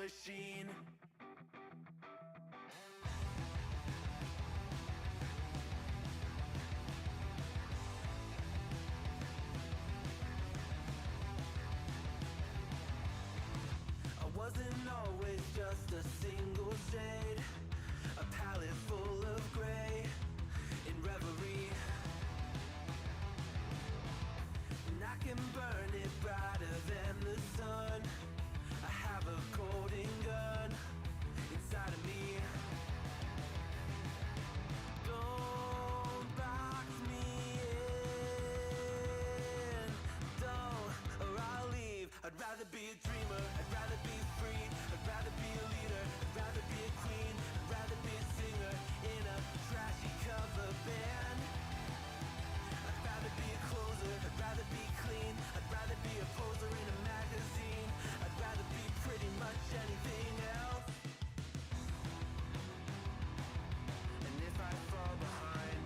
machine. I wasn't always just a single shade, a palette full of gray in reverie. And I can burn it brighter than the sun. I have a golden gun inside of me. Don't box me in, don't, or I'll leave. I'd rather be a dreamer, I'd rather be free, I'd rather be a leader, I'd rather be a queen, I'd rather be a singer in a trashy cover band. I'd rather be a closer, I'd rather be clean, I'd rather be a poser in a magazine, I'd rather be pretty much anything else. And if I fall behind,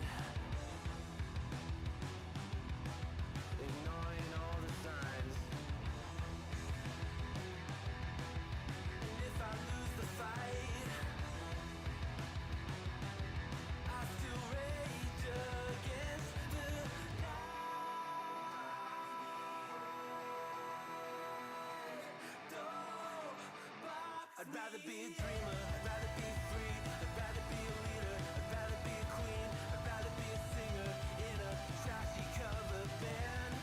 ignoring all the signs, and if I lose the fight, I still rage against the I'd rather be a dreamer, I'd rather be free, I'd rather be a leader, I'd rather be a queen, I'd rather be a singer in a trashy cover band.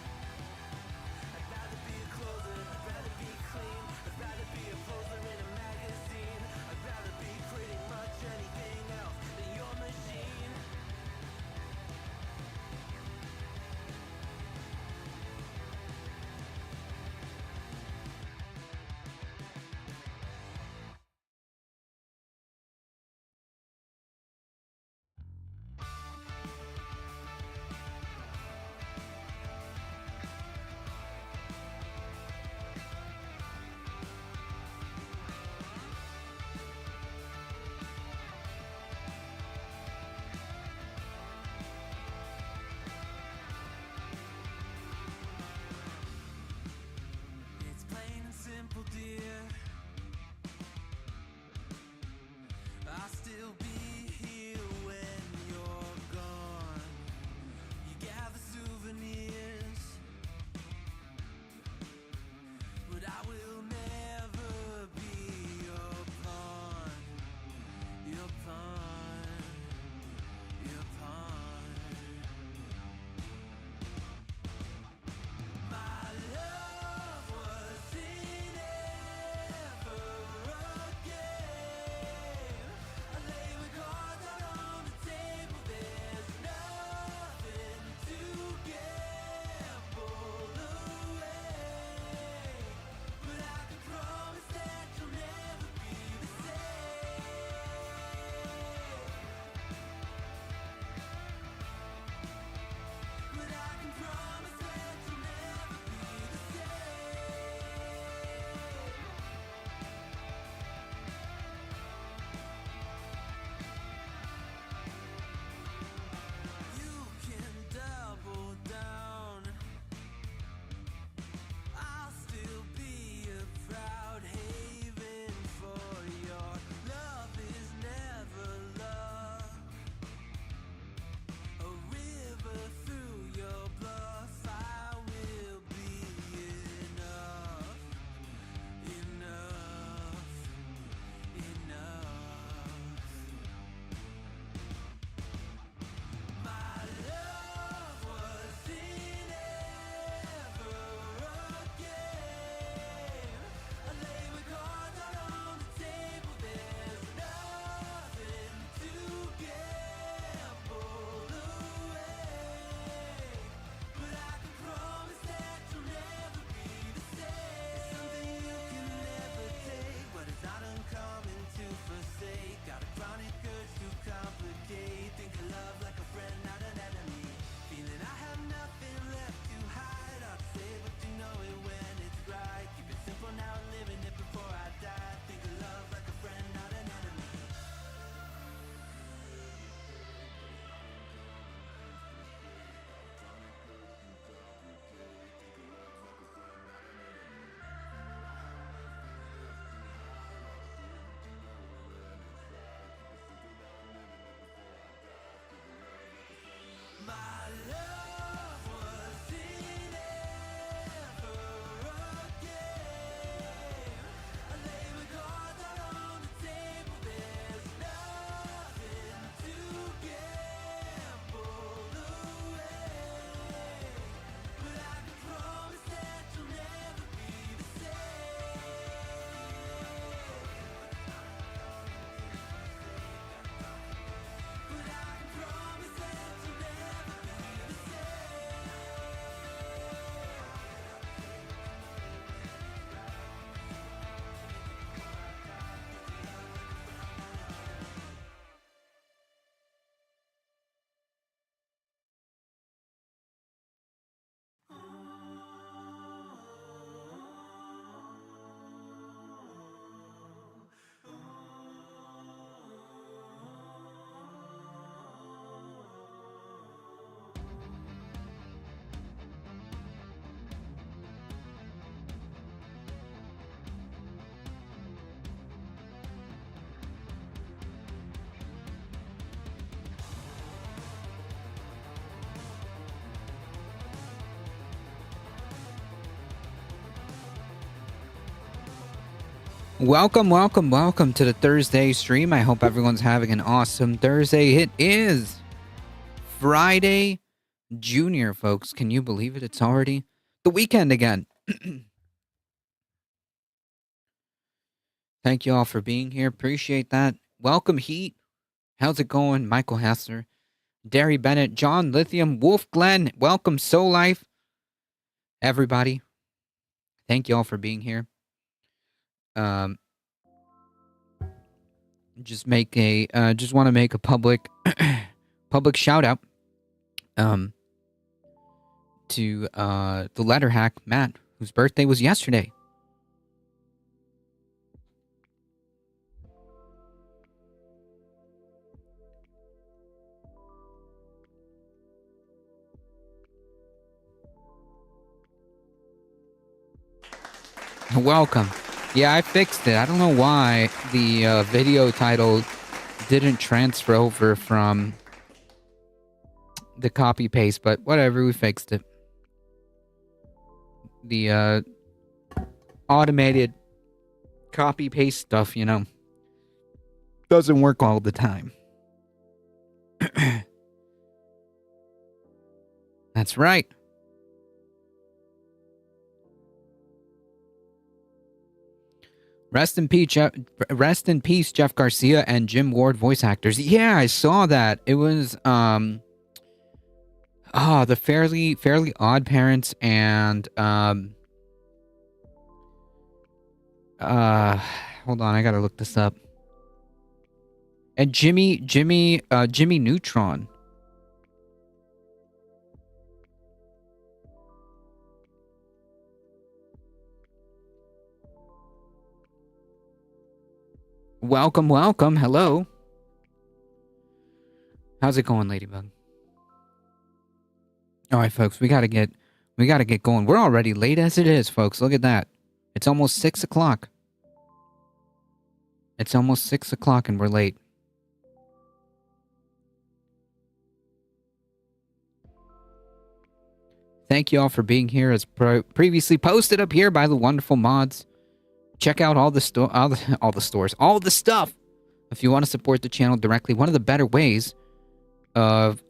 I'd rather be a closer, I'd rather be clean, I'd rather be a poser in a magazine, I'd rather be pretty much anything else than your machine. Welcome to the Thursday stream. I hope everyone's having an awesome Thursday. It is Friday Junior, folks. Can you believe it? It's already the weekend again. Thank you all for being here. Appreciate that. Welcome, Heat. How's it going? Michael Hassler, Derry Bennett, John Lithium, Wolf Glenn. Welcome, Soul Life. Everybody, thank you all for being here. Just want to make a public shout out to the letter hack Matt, whose birthday was yesterday. Welcome. Yeah, I fixed it. I don't know why the video title didn't transfer over from the copy paste, but whatever, we fixed it. The automated copy paste stuff, doesn't work all the time. That's right. Rest in peace, Jeff Garcia and Jim Ward voice actors. Yeah, I saw that. It was the Fairly Odd Parents and hold on, I gotta look this up. And Jimmy Neutron. Welcome. Hello. How's it going, Ladybug? All right, folks, we gotta get going. We're already late as it is, folks. Look at that. It's almost 6 o'clock. And we're late. Thank you all for being here, as previously posted up here by the wonderful mods. Check out all the stuff. If you want to support the channel directly, one of the better ways of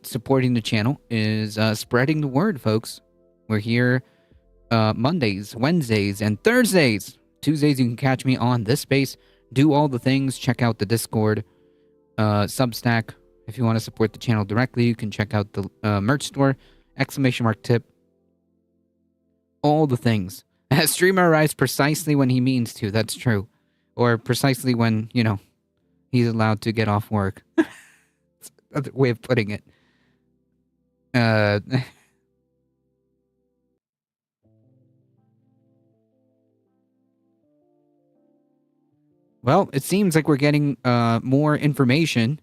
supporting the channel is spreading the word, folks. We're here Mondays, Wednesdays, and Thursdays. Tuesdays you can catch me on this space. Do all the things. Check out the Discord, Substack. If you want to support the channel directly, you can check out the merch store, !tip. All the things. A streamer arrives precisely when he means to. That's true. Or precisely when, he's allowed to get off work. That's another way of putting it. Well, it seems like we're getting more information.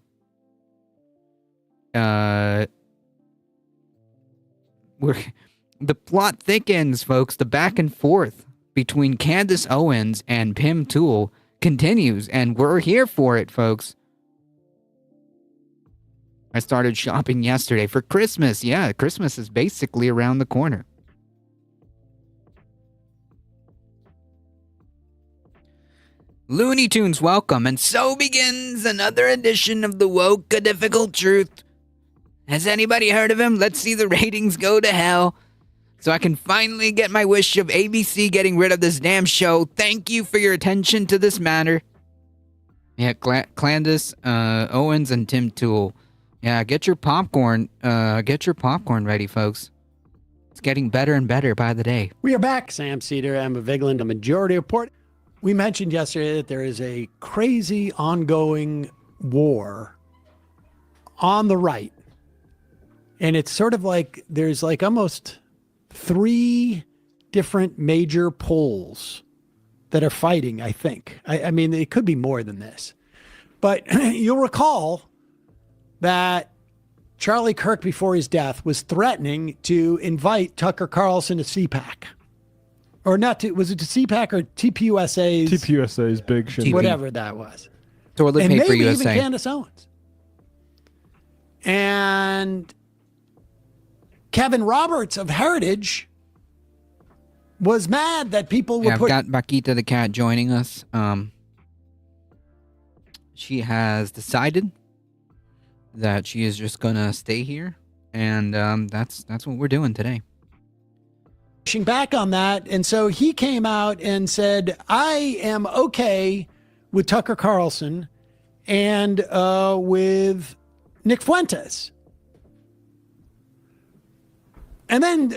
The plot thickens, folks. The back and forth between Candace Owens and Pim Tool continues, and we're here for it, folks. I started shopping yesterday for Christmas. Yeah, Christmas is basically around the corner. Looney Tunes, welcome. And so begins another edition of the Woke A Difficult Truth. Has anybody heard of him? Let's see the ratings go to hell, so I can finally get my wish of ABC getting rid of this damn show. Thank you for your attention to this matter. Yeah, Candace Owens and Tim Tool. Yeah, get your popcorn ready, folks. It's getting better and better by the day. We are back. Sam Cedar, Emma Vigeland, a Majority Report. We mentioned yesterday that there is a crazy ongoing war on the right. And it's sort of like there's like almost 3 different major poles that are fighting, I think. I mean, it could be more than this. But you'll recall that Charlie Kirk, before his death, was threatening to invite Tucker Carlson to CPAC. Or not to, was it to CPAC or TPUSA's? TPUSA's big shit. Whatever that was. Toilet and paper maybe USA. Even Candace Owens. And Kevin Roberts of Heritage was mad that people were Yeah, I've got Bakita the cat joining us. She has decided that she is just gonna stay here, and that's what we're doing today. pushing back on that. And so he came out and said, I am okay with Tucker Carlson and with Nick Fuentes. And then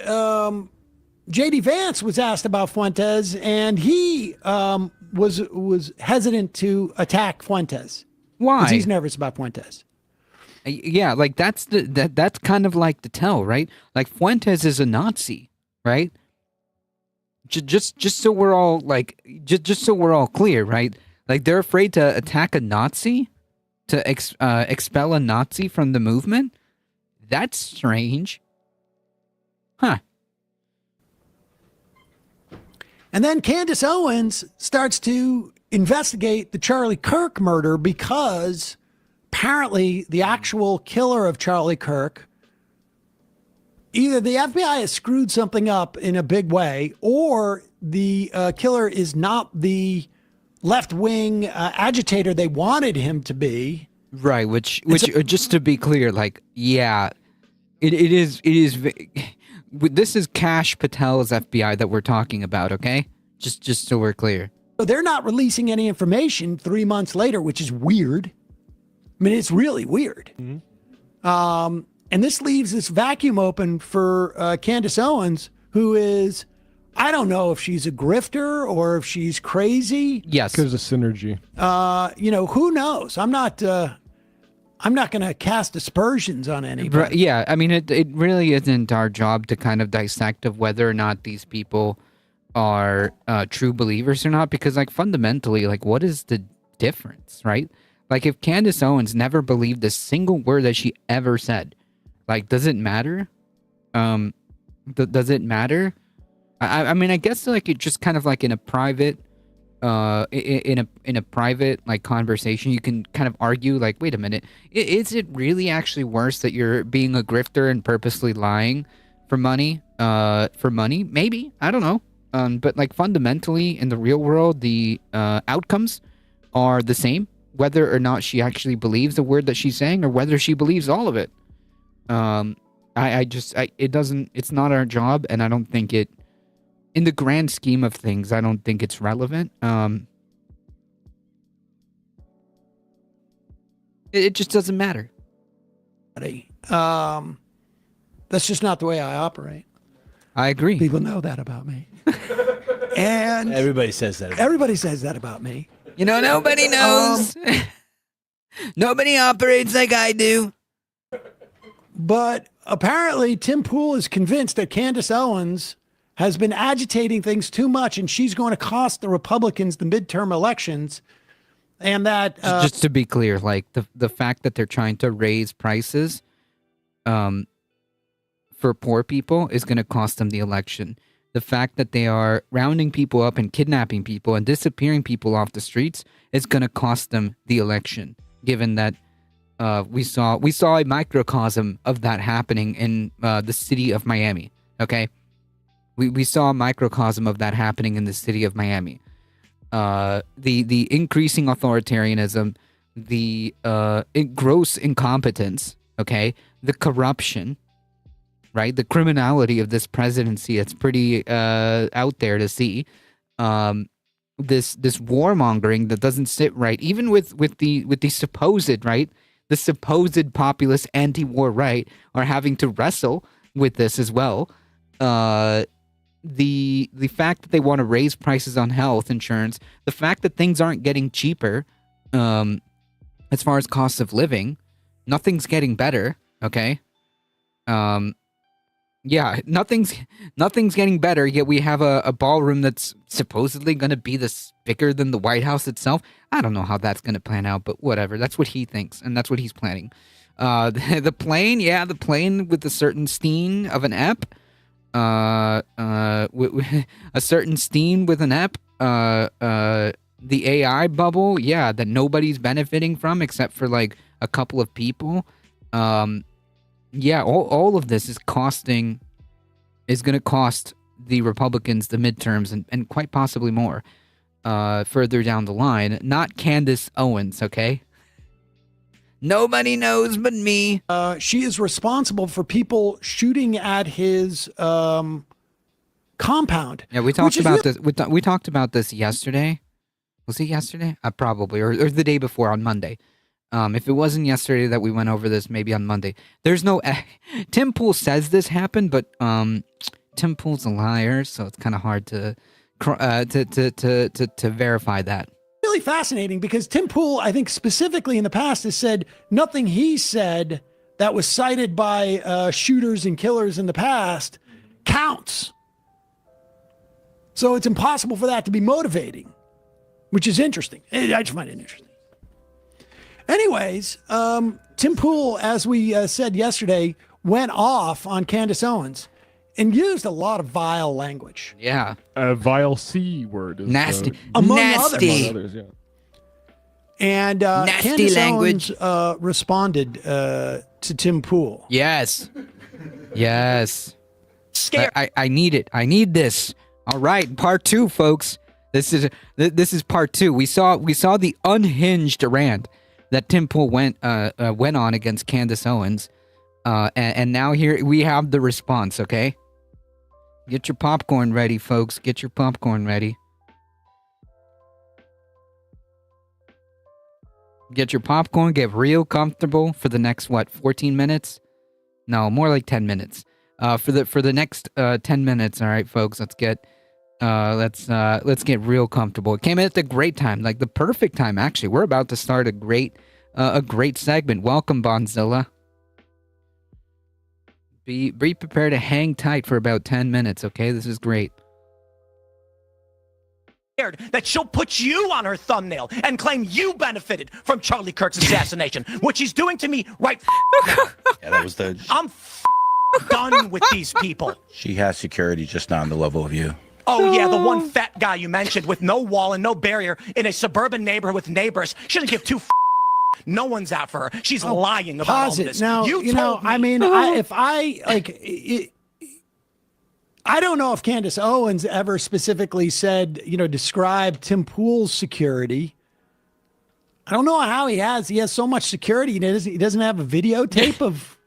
JD Vance was asked about Fuentes, and he was hesitant to attack Fuentes Why? because he's nervous about Fuentes. Yeah, like that's that's kind of like the tell, right? Like Fuentes is a Nazi, right? Just so we're all like, just so we're all clear, right? Like they're afraid to attack a Nazi, to expel a Nazi from the movement. That's strange, huh? And then Candace Owens starts to investigate the Charlie Kirk murder because apparently the actual killer of Charlie Kirk, either the FBI has screwed something up in a big way, or the killer is not the left-wing agitator they wanted him to be. Right, which just to be clear, like, yeah, it is this is Kash Patel's FBI that we're talking about, okay? Just so we're clear. So they're not releasing any information 3 months later, which is weird. I mean, it's really weird. And this leaves this vacuum open for Candace Owens, who is, I don't know if she's a grifter or if she's crazy. Yes. Because of synergy. Who knows? I'm not going to cast aspersions on anybody. Right, yeah, I mean, it really isn't our job to kind of dissect of whether or not these people are true believers or not, because, like, fundamentally, like, what is the difference, right? Like, if Candace Owens never believed a single word that she ever said, like, does it matter? Does it matter? I mean, I guess, like, it just kind of like in a private, in a private like conversation, you can kind of argue, like, wait a minute, is it really actually worse that you're being a grifter and purposely lying for money? Maybe, I don't know. But like fundamentally in the real world, the outcomes are the same, whether or not she actually believes the word that she's saying or whether she believes all of it. It's not our job, and I don't think it, in the grand scheme of things, I don't think it's relevant. It just doesn't matter. That's just not the way I operate. I agree. People know that about me. And Everybody says that. everybody says that about me. You know, nobody knows. Nobody operates like I do. But apparently Tim Pool is convinced that Candace Owens has been agitating things too much, and she's going to cost the Republicans the midterm elections. And that Just to be clear, like the fact that they're trying to raise prices for poor people is going to cost them the election. The fact that they are rounding people up and kidnapping people and disappearing people off the streets is going to cost them the election, given that we saw a microcosm of that happening in the city of Miami. Okay, we saw a microcosm of that happening in the city of Miami. The increasing authoritarianism, the gross incompetence, okay, the corruption, right, the criminality of this presidency. It's pretty out there to see. This warmongering that doesn't sit right, even with the supposed right. The supposed populist anti-war right are having to wrestle with this as well. The fact that they want to raise prices on health insurance, the fact that things aren't getting cheaper, as far as cost of living, nothing's getting better. Okay, yeah, nothing's getting better. Yet we have a ballroom that's supposedly going to be bigger than the White House itself. I don't know how that's going to plan out, but whatever. That's what he thinks, and that's what he's planning. The plane, yeah, the plane with a certain Steen of an ep. A certain Steen with an ep. The AI bubble, yeah, that nobody's benefiting from except for like a couple of people. Yeah, all of this is going to cost the Republicans the midterms and quite possibly more further down the line. Not Candace Owens, okay? Nobody knows but me. She is responsible for people shooting at his compound. Yeah, we talked about this. We talked about this yesterday. Was it yesterday? Probably, or the day before on Monday. If it wasn't yesterday that we went over this, maybe on Monday. There's no. Tim Pool says this happened, but Tim Pool's a liar, so it's kind of hard to verify that. Really fascinating because Tim Pool, I think specifically in the past, has said nothing he said that was cited by shooters and killers in the past counts. So it's impossible for that to be motivating, which is interesting. I just find it interesting. Anyways, Tim Pool, as we said yesterday, went off on Candace Owens and used a lot of vile language. Yeah. A vile C word. Is, Nasty. Among Nasty. others, yeah. And Nasty Candace language. Owens responded to Tim Pool. Yes. Yes. Scared. I need it. I need this. All right, part 2, folks. This is part 2. We saw the unhinged rant that Tim Pool went on against Candace Owens, and now here we have the response. Okay, get your popcorn ready, folks. Get your popcorn ready. Get your popcorn. Get real comfortable for the next 14 minutes? No, more like 10 minutes. For the next 10 minutes. All right, folks. Let's get real comfortable. It came in at the great time, like the perfect time. Actually, we're about to start a great segment. Welcome, Bonzilla. Be prepared to hang tight for about 10 minutes. Okay, this is great. That she'll put you on her thumbnail and claim you benefited from Charlie Kirk's assassination, which she's doing to me right now. Yeah, that was the. I'm done with these people. She has security, just not on the level of you. Oh, yeah, the one fat guy you mentioned with no wall and no barrier in a suburban neighborhood with neighbors. She doesn't give two No one's out for her. She's lying about all Pause it. this. Now, you know, told me. I mean, I don't know if Candace Owens ever specifically said, described Tim Pool's security. I don't know how he has so much security. He doesn't have a videotape of.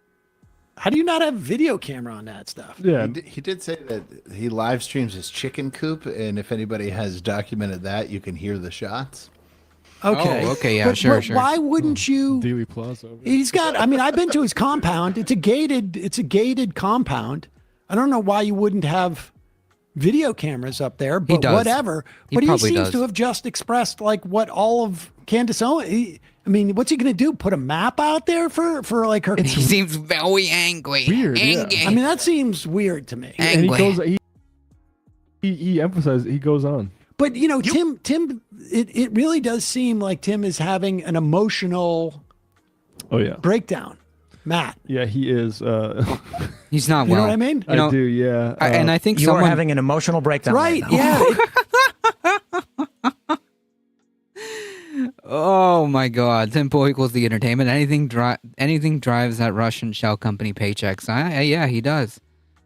How do you not have a video camera on that stuff? Yeah. He did say that he live streams his chicken coop, and if anybody has documented that, you can hear the shots. Okay. Oh, okay, yeah, but sure. Why wouldn't you? Dealey Plaza. He's got. I mean, I've been to his compound. It's a gated compound. I don't know why you wouldn't have video cameras up there, but does. whatever. He But he probably seems does. to have just expressed like what all of Candace Owens. I mean, what's he going to do? Put a map out there for like her? He seems very angry. Weird, yeah. Angry. I mean, that seems weird to me. And he Angry. goes. He emphasizes. He goes on. But Tim, it really does seem like Tim is having an emotional Oh yeah. breakdown. Matt, Yeah, he is. He's not you well. know what I mean? You know, I do. Yeah. and I think You someone are having an emotional breakdown. Right? now. Yeah. Oh my God! Tim Pool equals the entertainment. Anything drives that Russian shell company paychecks. Yeah, he does.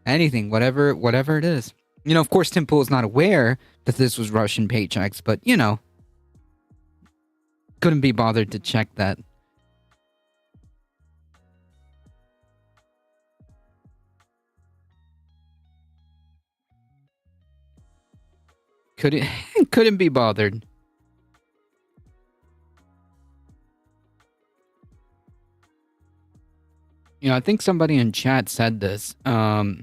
Anything, whatever it is. Of course, Tim Pool is not aware that this was Russian paychecks, but couldn't be bothered to check that. Couldn't be bothered. I think somebody in chat said this. I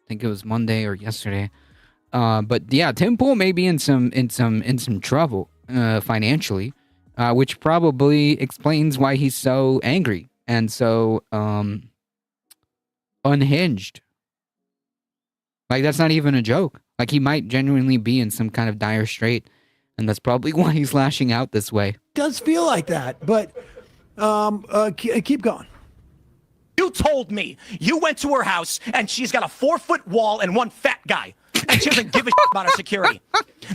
think it was Monday or yesterday. But yeah, Tim Pool may be in some trouble financially, which probably explains why he's so angry and so unhinged. Like, that's not even a joke. Like, he might genuinely be in some kind of dire strait, and that's probably why he's lashing out this way. Does feel like that, but keep going. You told me you went to her house and she's got a 4-foot wall and one fat guy, and she doesn't give a about her security.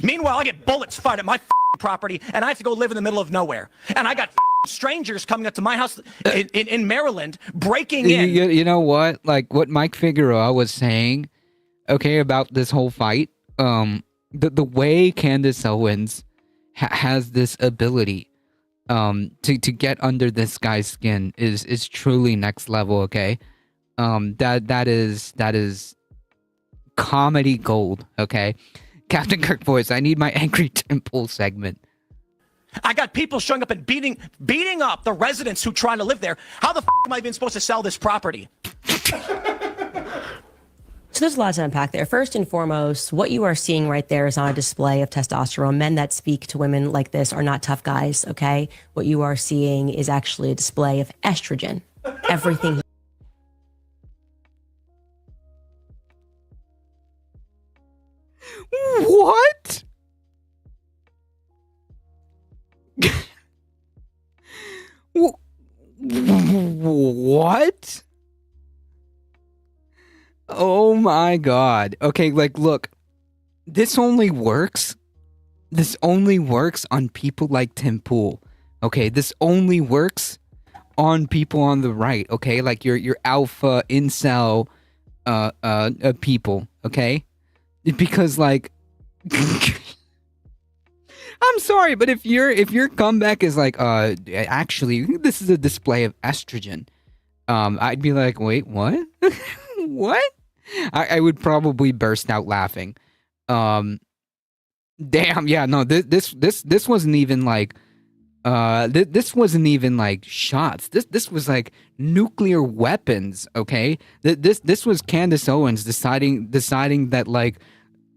Meanwhile, I get bullets fired at my property and I have to go live in the middle of nowhere, and I got strangers coming up to my house in Maryland, breaking in. You know what? Like what Mike Figueroa was saying, okay, about this whole fight. The way Candace Owens has this ability, to get under this guy's skin is truly next level. Okay, that is comedy gold. Okay, Captain Kirk voice. I need my angry temple segment. I got people showing up and beating up the residents who trying to live there. How the am I even supposed to sell this property? So there's a lot to unpack there. First and foremost, what you are seeing right there is on a display of testosterone. Men that speak to women like this are not tough guys, okay? What you are seeing is actually a display of estrogen. Everything. What? What? Oh my god. Okay, like look. This only works on people like Tim Pool. Okay, this only works on people on the right, okay? Like your alpha incel people, okay? Because like I'm sorry, but if your comeback is like actually this is a display of estrogen, I'd be like, wait, what? What? I would probably burst out laughing. Damn, yeah, no, this wasn't even like this wasn't even like shots. This was like nuclear weapons, okay? This was Candace Owens deciding that like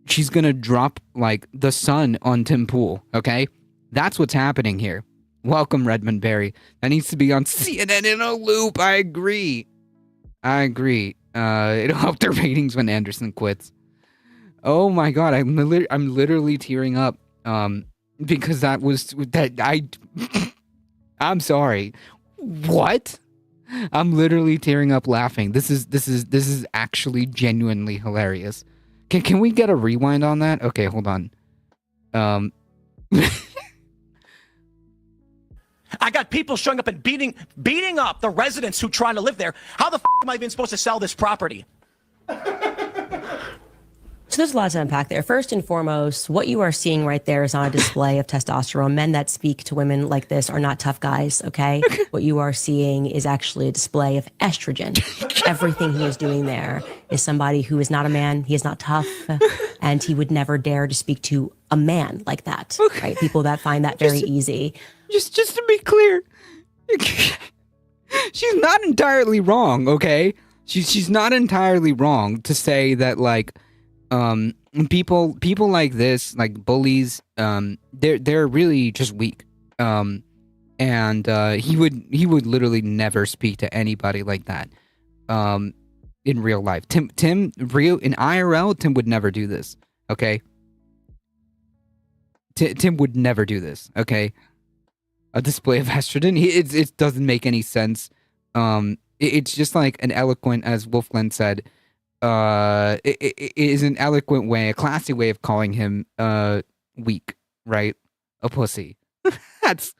she's gonna drop like the sun on Tim Pool, okay? That's what's happening here. Welcome, Redmond Berry. That needs to be on CNN in a loop. I agree. It'll help their ratings when Anderson quits. Oh my god, I'm literally tearing up. Because I'm sorry. What? I'm literally tearing up laughing. This is actually genuinely hilarious. Can we get a rewind on that? Okay, hold on. I got people showing up and beating up the residents who trying to live there. How the am I even supposed to sell this property? So there's a lot to unpack there. First and foremost, what you are seeing right there is on a display of testosterone. Men that speak to women like this are not tough guys, okay? What you are seeing is actually a display of estrogen. Everything he is doing there is somebody who is not a man, he is not tough, and he would never dare to speak to a man like that, right? People that find that very easy. Just to be clear, she's not entirely wrong, okay? She's not entirely wrong to say that like people like this, like bullies, they're really just weak. And he would literally never speak to anybody like that in real life. Tim in IRL, Tim would never do this, okay? Tim would never do this, okay? A display of estrogen, it doesn't make any sense. It's just like an eloquent, as Wolfland said, it is an eloquent way, a classy way of calling him weak, right? A pussy. that's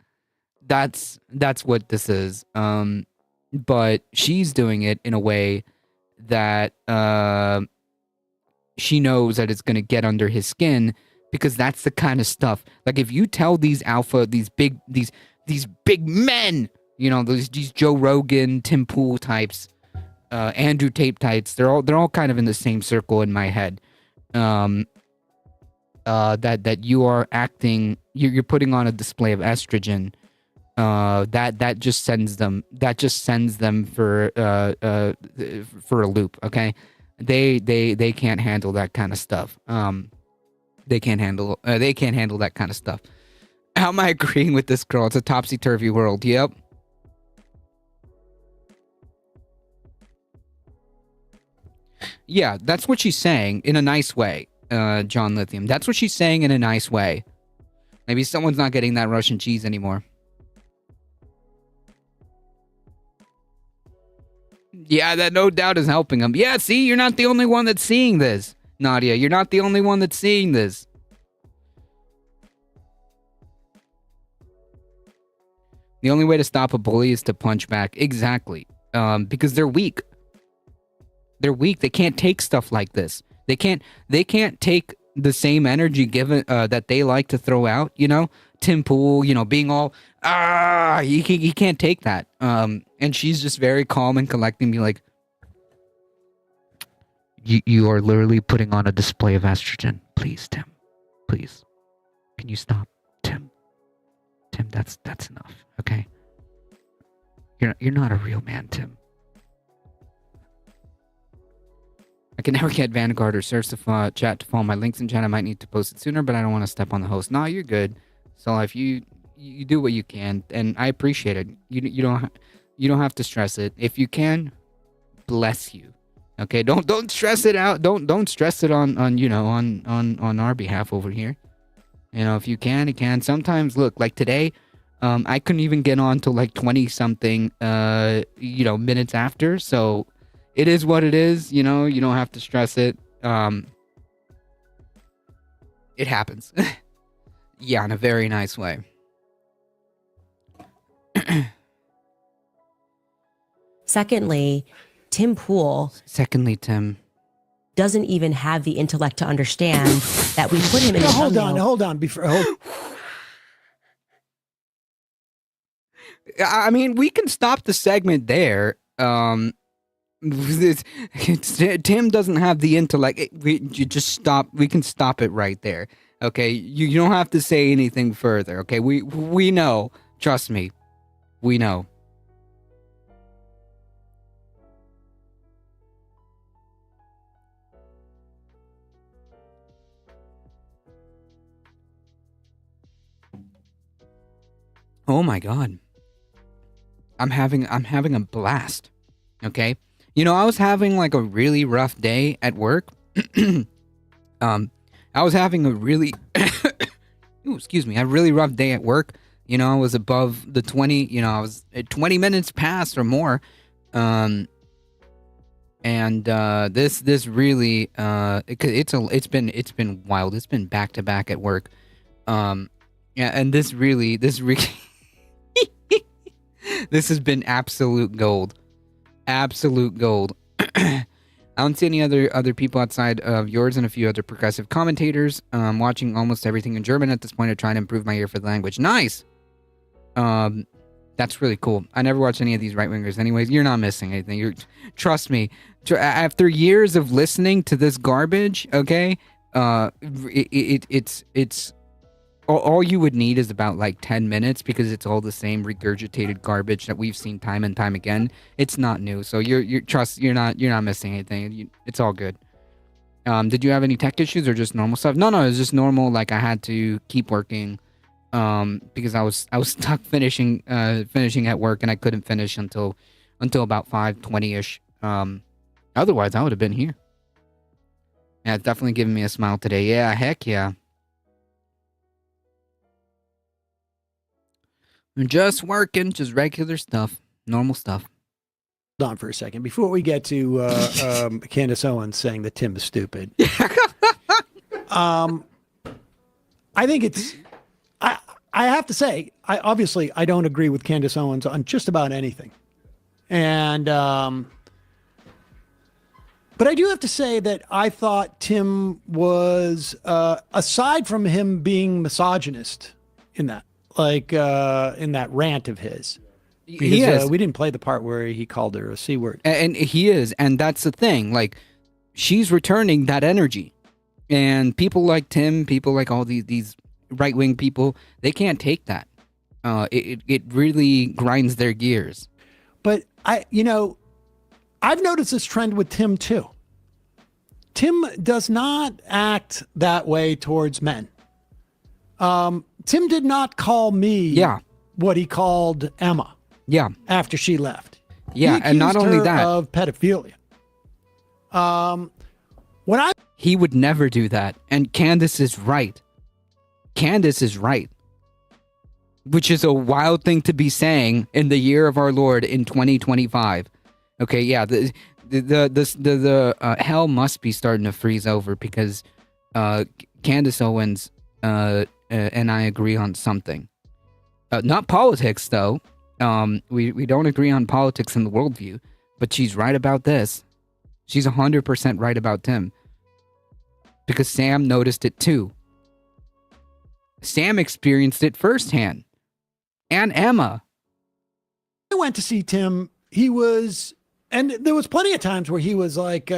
what this is. But she's doing it in a way that she knows that it's gonna get under his skin, because that's the kind of stuff. Like if you tell these alpha, these big men, you know, these Joe Rogan, Tim Pool types, Andrew Tate types, they're all kind of in the same circle in my head. That you are acting, you're putting on a display of estrogen. That just sends them for a loop. Okay, they can't handle that kind of stuff. They can't handle that kind of stuff. How am I agreeing with this girl? It's a topsy-turvy world. Yep. Yeah, that's what she's saying in a nice way, John Lithium. That's what she's saying in a nice way. Maybe someone's not getting that Russian cheese anymore. Yeah, that no doubt is helping him. Yeah, see, you're not the only one that's seeing this, Nadia. You're not the only one that's seeing this. The only way to stop a bully is to punch back. Exactly. Because they're weak. They're weak. They can't take stuff like this. They can't take the same energy given that they like to throw out, you know? Tim Pool, you know, being all he can't take that. And she's just very calm and collecting, be like, you are literally putting on a display of estrogen. Please, Tim. Please. Can you stop? Tim, that's enough, okay? You're not a real man, Tim. I can never get Vanguard or Surf's to chat to follow my links in chat. I might need to post it sooner, but I don't want to step on the host. No, you're good. So if you do what you can, and I appreciate it. You don't have to stress it. If you can, bless you. Okay, don't stress it out. Don't stress it on you know on our behalf over here. You know, if you can, you can. Sometimes look, like today, I couldn't even get on till like 20 something minutes after. So it is what it is, you know, you don't have to stress it. It happens. Yeah, in a very nice way. Secondly, Tim Pool Tim. doesn't even have the intellect to understand that we put him in a thumbnail. Hold on. I mean, we can stop the segment there. Tim doesn't have the intellect. You just stop. We can stop it right there. Okay, you don't have to say anything further. Okay, we know. Trust me, we know. Oh my God. I'm having a blast. Okay? You know, I was having like a really rough day at work. I was having a really a really rough day at work. You know, I was above the 20, you know, I was at 20 minutes past or more. This really it's been wild. It's been back to back at work. Yeah, and this really this has been absolute gold. Absolute gold. I don't see any other people outside of yours and a few other progressive commentators. Watching almost everything in German at this point. I'm trying to improve my ear for the language. Nice. That's really cool. I never watch any of these right wingers. Anyways, you're not missing anything. Trust me. After years of listening to this garbage, okay, it's all you would need is about like 10 minutes because it's all the same regurgitated garbage that we've seen time and time again. It's not new. So you're not missing anything. It's all good. Did you have any tech issues or just normal stuff? No, it's just normal. Like I had to keep working because I was stuck finishing at work and I couldn't finish until about 5:20ish. Otherwise I would have been here. Yeah, it's definitely giving me a smile today. Yeah, heck yeah. I'm just working, just regular stuff, normal stuff. Hold on for a second. Before we get to Candace Owens saying that Tim is stupid, I think it's... I have to say, I don't agree with Candace Owens on just about anything. And... but I do have to say that I thought Tim was, aside from him being misogynist in that, in that rant of his, because we didn't play the part where he called her a C word. And he is, and that's the thing. Like, she's returning that energy, and people like Tim, people like all these right wing people, they can't take that. It really grinds their gears. But I've noticed this trend with Tim too. Tim does not act that way towards men. Tim did not call me what he called Emma. Yeah. After she left. Yeah, and not only that, of pedophilia. He would never do that. And Candace is right. Which is a wild thing to be saying in the year of our Lord in 2025. Okay, yeah, the hell must be starting to freeze over because Candace Owens and I agree on something. Not politics, though. We don't agree on politics in the worldview, but she's right about this. She's 100% right about Tim. Because Sam noticed it too. Sam experienced it firsthand. And Emma. I went to see Tim. He was, and there was plenty of times where he was like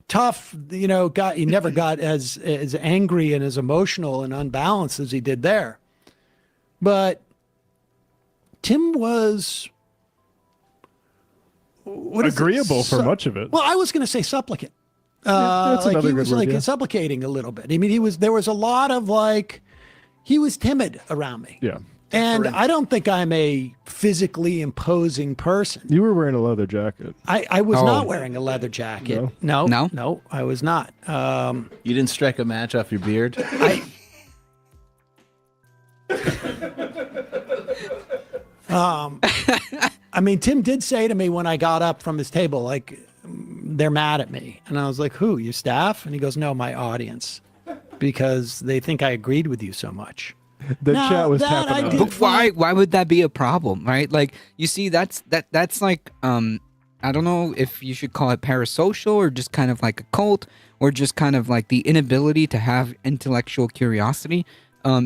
tough, he never got as angry and as emotional and unbalanced as he did there. But Tim was agreeable for much of it. Well, I was going to say supplicant. That's like another he good was word, like yeah. supplicating a little bit. I mean, there was a lot of he was timid around me. Yeah. And I don't think I'm a physically imposing person. You were wearing a leather jacket. I was not wearing a leather jacket. No, I was not. You didn't strike a match off your beard? I mean, Tim did say to me when I got up from his table, like, they're mad at me. And I was like, who, your staff? And he goes, no, my audience, because they think I agreed with you so much. The Now, chat was that tapping I out. did- But why would that be a problem, right? Like, you see, that's like I don't know if you should call it parasocial or just kind of like a cult or just kind of like the inability to have intellectual curiosity.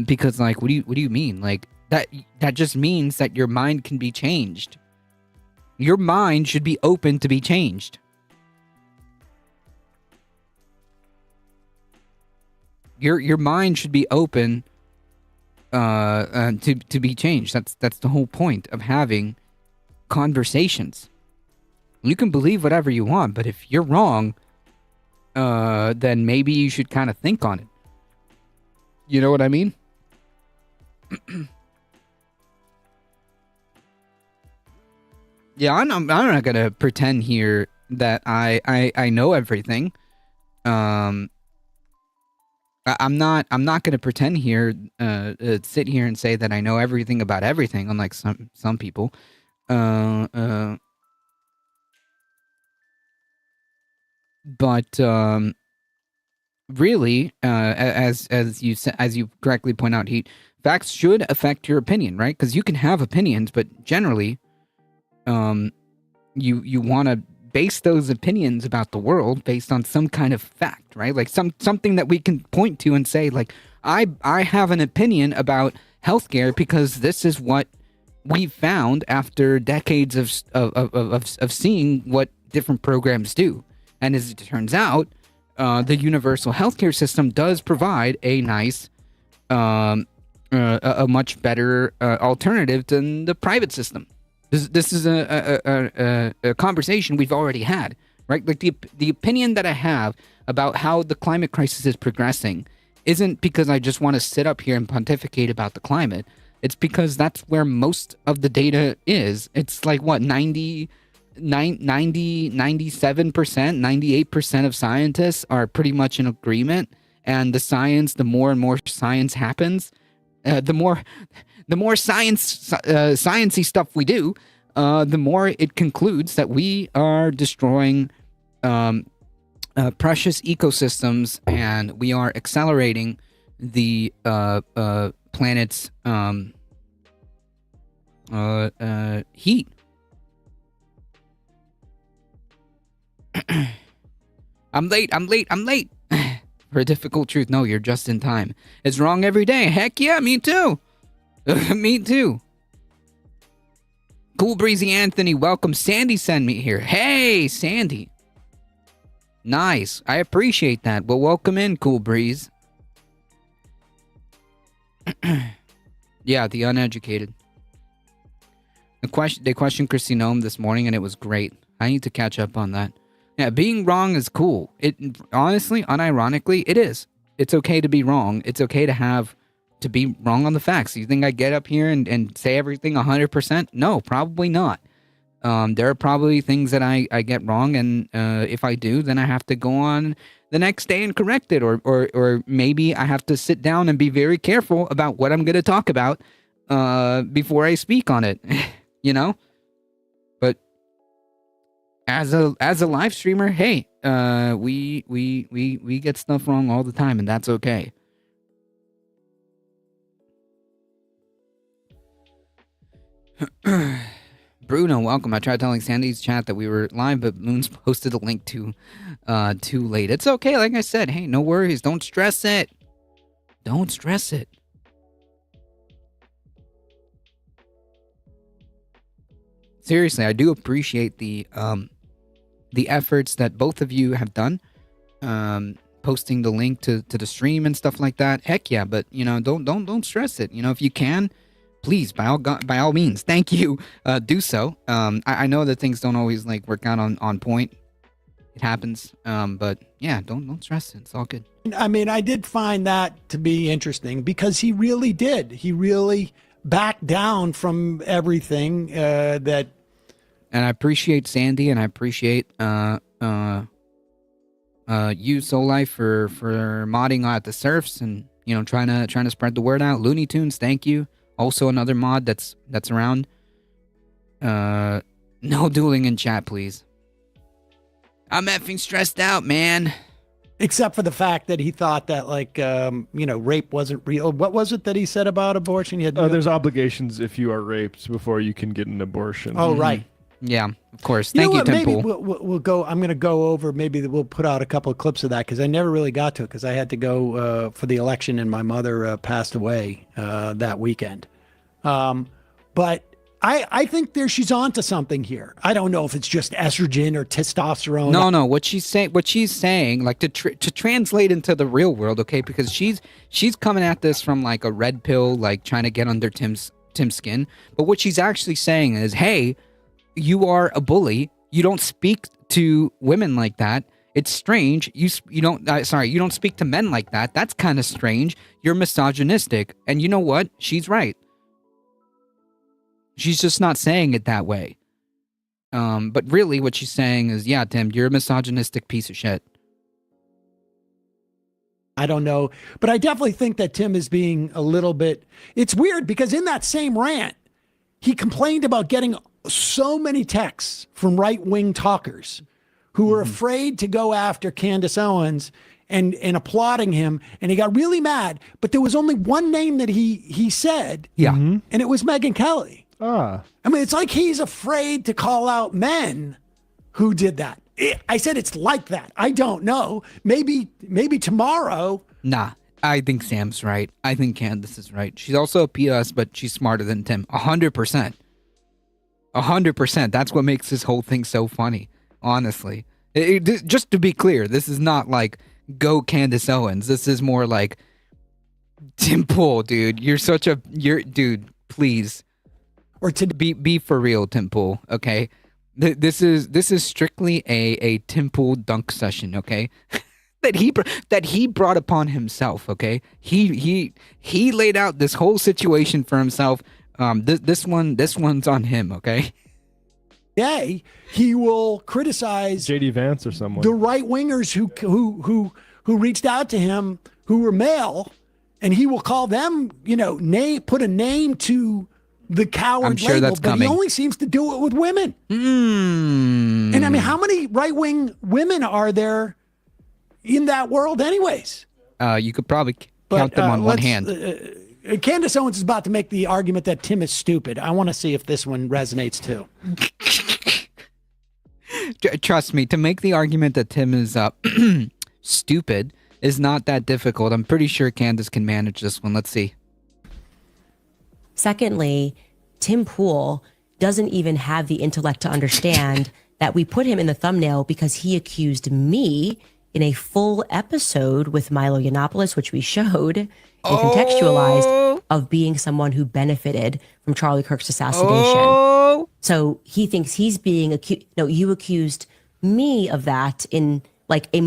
Because like, what do you mean? Like that just means that your mind can be changed. Your mind should be open to be changed. Your mind should be open to be changed. That's the whole point of having conversations. You can believe whatever you want, but if you're wrong, then maybe you should kind of think on it. You know what I mean? Yeah, I'm not gonna pretend here that I know everything. I'm not gonna pretend here, sit here and say that I know everything about everything, unlike some people. But really, as you correctly point out, Heat, facts should affect your opinion, right? Because you can have opinions, but generally, you want to base those opinions about the world based on some kind of fact, right? Like something that we can point to and say, like, I have an opinion about healthcare because this is what we found after decades of seeing what different programs do. And as it turns out, the universal healthcare system does provide a nice, a much better alternative than the private system. This is a conversation we've already had, right? Like the opinion that I have about how the climate crisis is progressing isn't because I just want to sit up here and pontificate about the climate. It's because that's where most of the data is. It's like what, 97%, 98% of scientists are pretty much in agreement. And the science, the more and more science happens, the more sciencey stuff we do, the more it concludes that we are destroying precious ecosystems, and we are accelerating the planet's heat. I'm late. For a difficult truth, no, you're just in time. It's wrong every day. Heck yeah, me too. Me too. Cool Breezy Anthony, welcome. Sandy sent me here. Hey, Sandy. Nice. I appreciate that. Well, welcome in, Cool Breeze. Yeah, the uneducated. They questioned Christy Nome this morning, and it was great. I need to catch up on that. Yeah, being wrong is cool. It honestly, unironically, it is. It's okay to be wrong. It's okay to be wrong on the facts. You think I get up here and say everything 100%? No, probably not. There are probably things that I get wrong, and if I do, then I have to go on the next day and correct it, or maybe I have to sit down and be very careful about what I'm going to talk about before I speak on it. You know? But as a live streamer, hey, we get stuff wrong all the time, and that's okay. Bruno, welcome. I tried telling Sandy's chat that we were live, but Moons posted a link too late. It's okay. Like I said, hey, no worries. Don't stress it. Don't stress it. Seriously, I do appreciate the efforts that both of you have done, posting the link to the stream and stuff like that. Heck yeah, but don't stress it. If you can, please by all means, thank you. Do so. I know that things don't always work out on point. It happens. But yeah, don't stress it. It's all good. I mean, I did find that to be interesting because he really did. He really backed down from everything that. And I appreciate Sandy, and I appreciate you, Soul Life, for modding at the surfs and trying to spread the word out. Looney Tunes, thank you. Also another mod that's around. No dueling in chat, please. I'm effing stressed out, man. Except for the fact that he thought that rape wasn't real. What was it that he said about abortion? There's obligations if you are raped before you can get an abortion. Oh, right. Yeah, of course. Thank you, Maybe Temple. we'll go. I'm going to go over. Maybe we'll put out a couple of clips of that because I never really got to it because I had to go for the election and my mother passed away that weekend. But I think she's onto something here. I don't know if it's just estrogen or testosterone. No. What she's saying, to translate into the real world, okay? Because she's coming at this from a red pill, trying to get under Tim's skin. But what she's actually saying is, hey, you are a bully. You don't speak to women like that. It's strange. You don't speak to men like that. That's kind of strange. You're misogynistic. And you know what? She's right. She's just not saying it that way. But really what she's saying is, yeah, Tim, you're a misogynistic piece of shit. I don't know. But I definitely think that Tim is being a little bit... It's weird because in that same rant, he complained about getting so many texts from right-wing talkers who were afraid to go after Candace Owens and applauding him. And he got really mad. But there was only one name that he said. Yeah. And it was Megyn Kelly. Ah. I mean, it's like he's afraid to call out men who did that. I said it's like that. I don't know. Maybe tomorrow. Nah, I think Sam's right. I think Candace is right. She's also a PS, but she's smarter than Tim. 100%. 100%. That's what makes this whole thing so funny, honestly. Just to be clear, this is not go Candace Owens. This is more Tim Pool, dude. Dude, please. Or to be for real, Tim Pool, okay? This is strictly a Tim Pool dunk session, okay? that he brought upon himself, okay? He laid out this whole situation for himself. This one's on him, okay? day, he will criticize JD Vance or someone. the right wingers who reached out to him who were male, and he will call them, put a name to the coward I'm sure label, that's but coming. he only seems to do it with women. And I mean, how many right-wing women are there in that world anyways? You could probably count them on one hand. Candace Owens is about to make the argument that Tim is stupid. I want to see if this one resonates too. Trust me, to make the argument that Tim is stupid is not that difficult. I'm pretty sure Candace can manage this one. Let's see. Secondly, Tim Pool doesn't even have the intellect to understand that we put him in the thumbnail because he accused me in a full episode with Milo Yiannopoulos, which we showed and contextualized, of being someone who benefited from Charlie Kirk's assassination. So he thinks he's being accused. No, you accused me of that in like a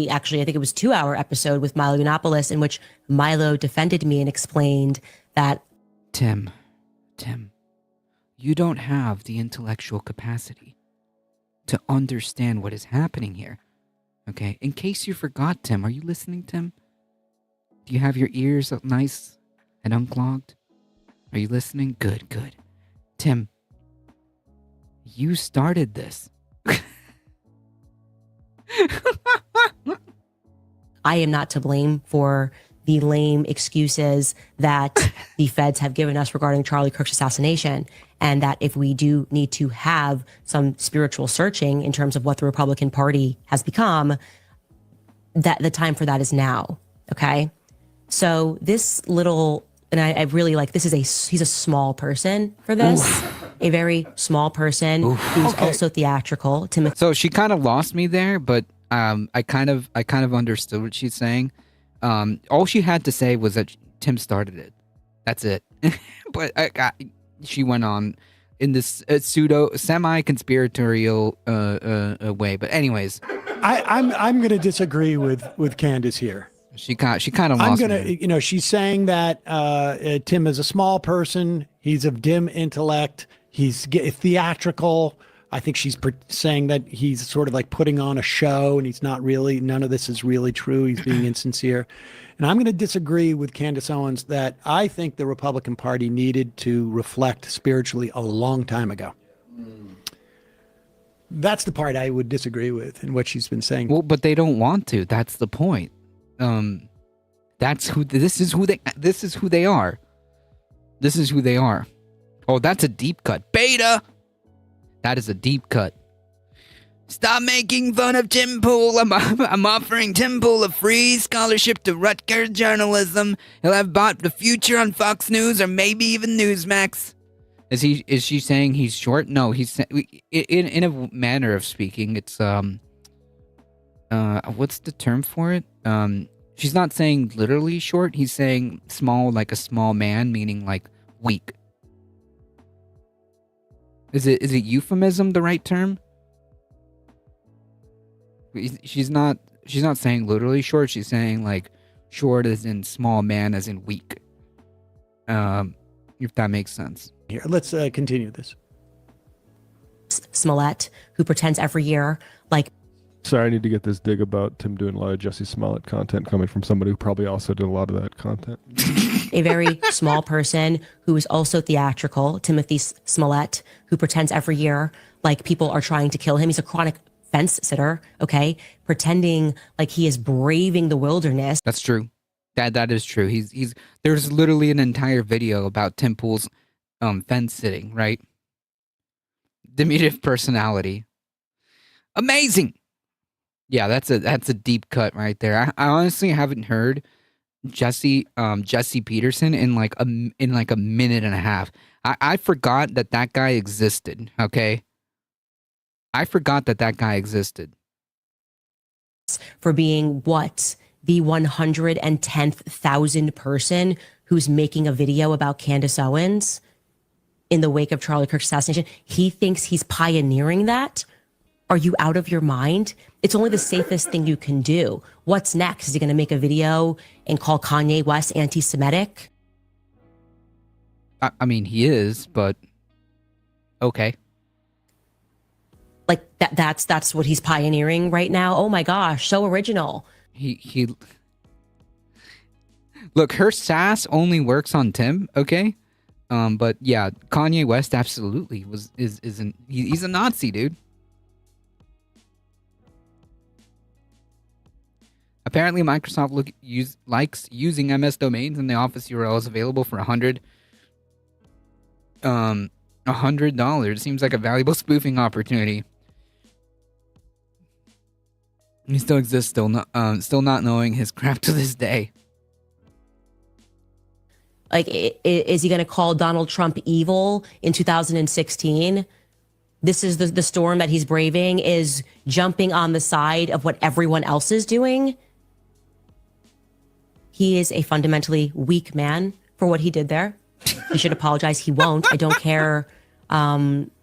actually, I think it was 2-hour episode with Milo Yiannopoulos, in which Milo defended me and explained that Tim, you don't have the intellectual capacity to understand what is happening here. Okay, in case you forgot, Tim, are you listening, Tim? Do you have your ears up nice and unclogged? Are you listening? Good. Tim, you started this. I am not to blame for the lame excuses that the feds have given us regarding Charlie Kirk's assassination. And that if we do need to have some spiritual searching in terms of what the Republican Party has become, that the time for that is now. Okay. So this little, and I really like, he's a small person for this, a very small person who's also theatrical. So she kind of lost me there, but I kind of understood what she's saying. All she had to say was that Tim started it. That's it. But she went on in this pseudo semi-conspiratorial way. But anyways, I'm going to disagree with Candace here. she kind of lost me. She's saying that Tim is a small person. He's of dim intellect. He's theatrical. I think she's saying that he's sort of like putting on a show, and he's not really. None of this is really true. He's being insincere. And I'm going to disagree with Candace Owens that I think the Republican Party needed to reflect spiritually a long time ago. That's the part I would disagree with in what she's been saying. Well, but they don't want to. That's the point. This is who they are. This is who they are. Oh, that's a deep cut. Beta! That is a deep cut. Stop making fun of Tim Pool. I'm offering Tim Pool a free scholarship to Rutgers journalism. He'll have bought the future on Fox News or maybe even Newsmax. Is she saying he's short? No, he's in a manner of speaking. It's what's the term for it? She's not saying literally short. He's saying small, like a small man, meaning like weak. Is it euphemism the right term? She's not saying literally short. She's saying like short as in small man as in weak. If that makes sense. Here, let's continue this. Smollett, who pretends every year like Sorry, I need to get this dig about Tim doing a lot of Jesse Smollett content coming from somebody who probably also did a lot of that content. a very small person who is also theatrical, Timothy Smollett, who pretends every year like people are trying to kill him. He's a chronic fence sitter, okay? Pretending like he is braving the wilderness. That's true. That is true. He's there's literally an entire video about Tim Pool's fence sitting, right? Diminutive personality. Amazing. Yeah, that's a deep cut right there. I honestly haven't heard Jesse Peterson in like a minute and a half. I forgot that guy existed. Okay, I forgot that guy existed. For being what? The 110,000th person who's making a video about Candace Owens in the wake of Charlie Kirk's assassination. He thinks he's pioneering that. Are you out of your mind? It's only the safest thing you can do. What's next? Is he going to make a video and call Kanye West anti-Semitic? I mean, he is, but okay. Like that's what he's pioneering right now. Oh my gosh, so original. He look, her sass only works on Tim, okay? But yeah, Kanye West absolutely he's a Nazi, dude. Apparently, Microsoft likes using MS domains, and the Office URL is available for $100. $100 seems like a valuable spoofing opportunity. He still exists, still not knowing his crap to this day. Like, is he going to call Donald Trump evil in 2016? This is the storm that he's braving, is jumping on the side of what everyone else is doing. He is a fundamentally weak man for what he did there. He should apologize. He won't. I don't care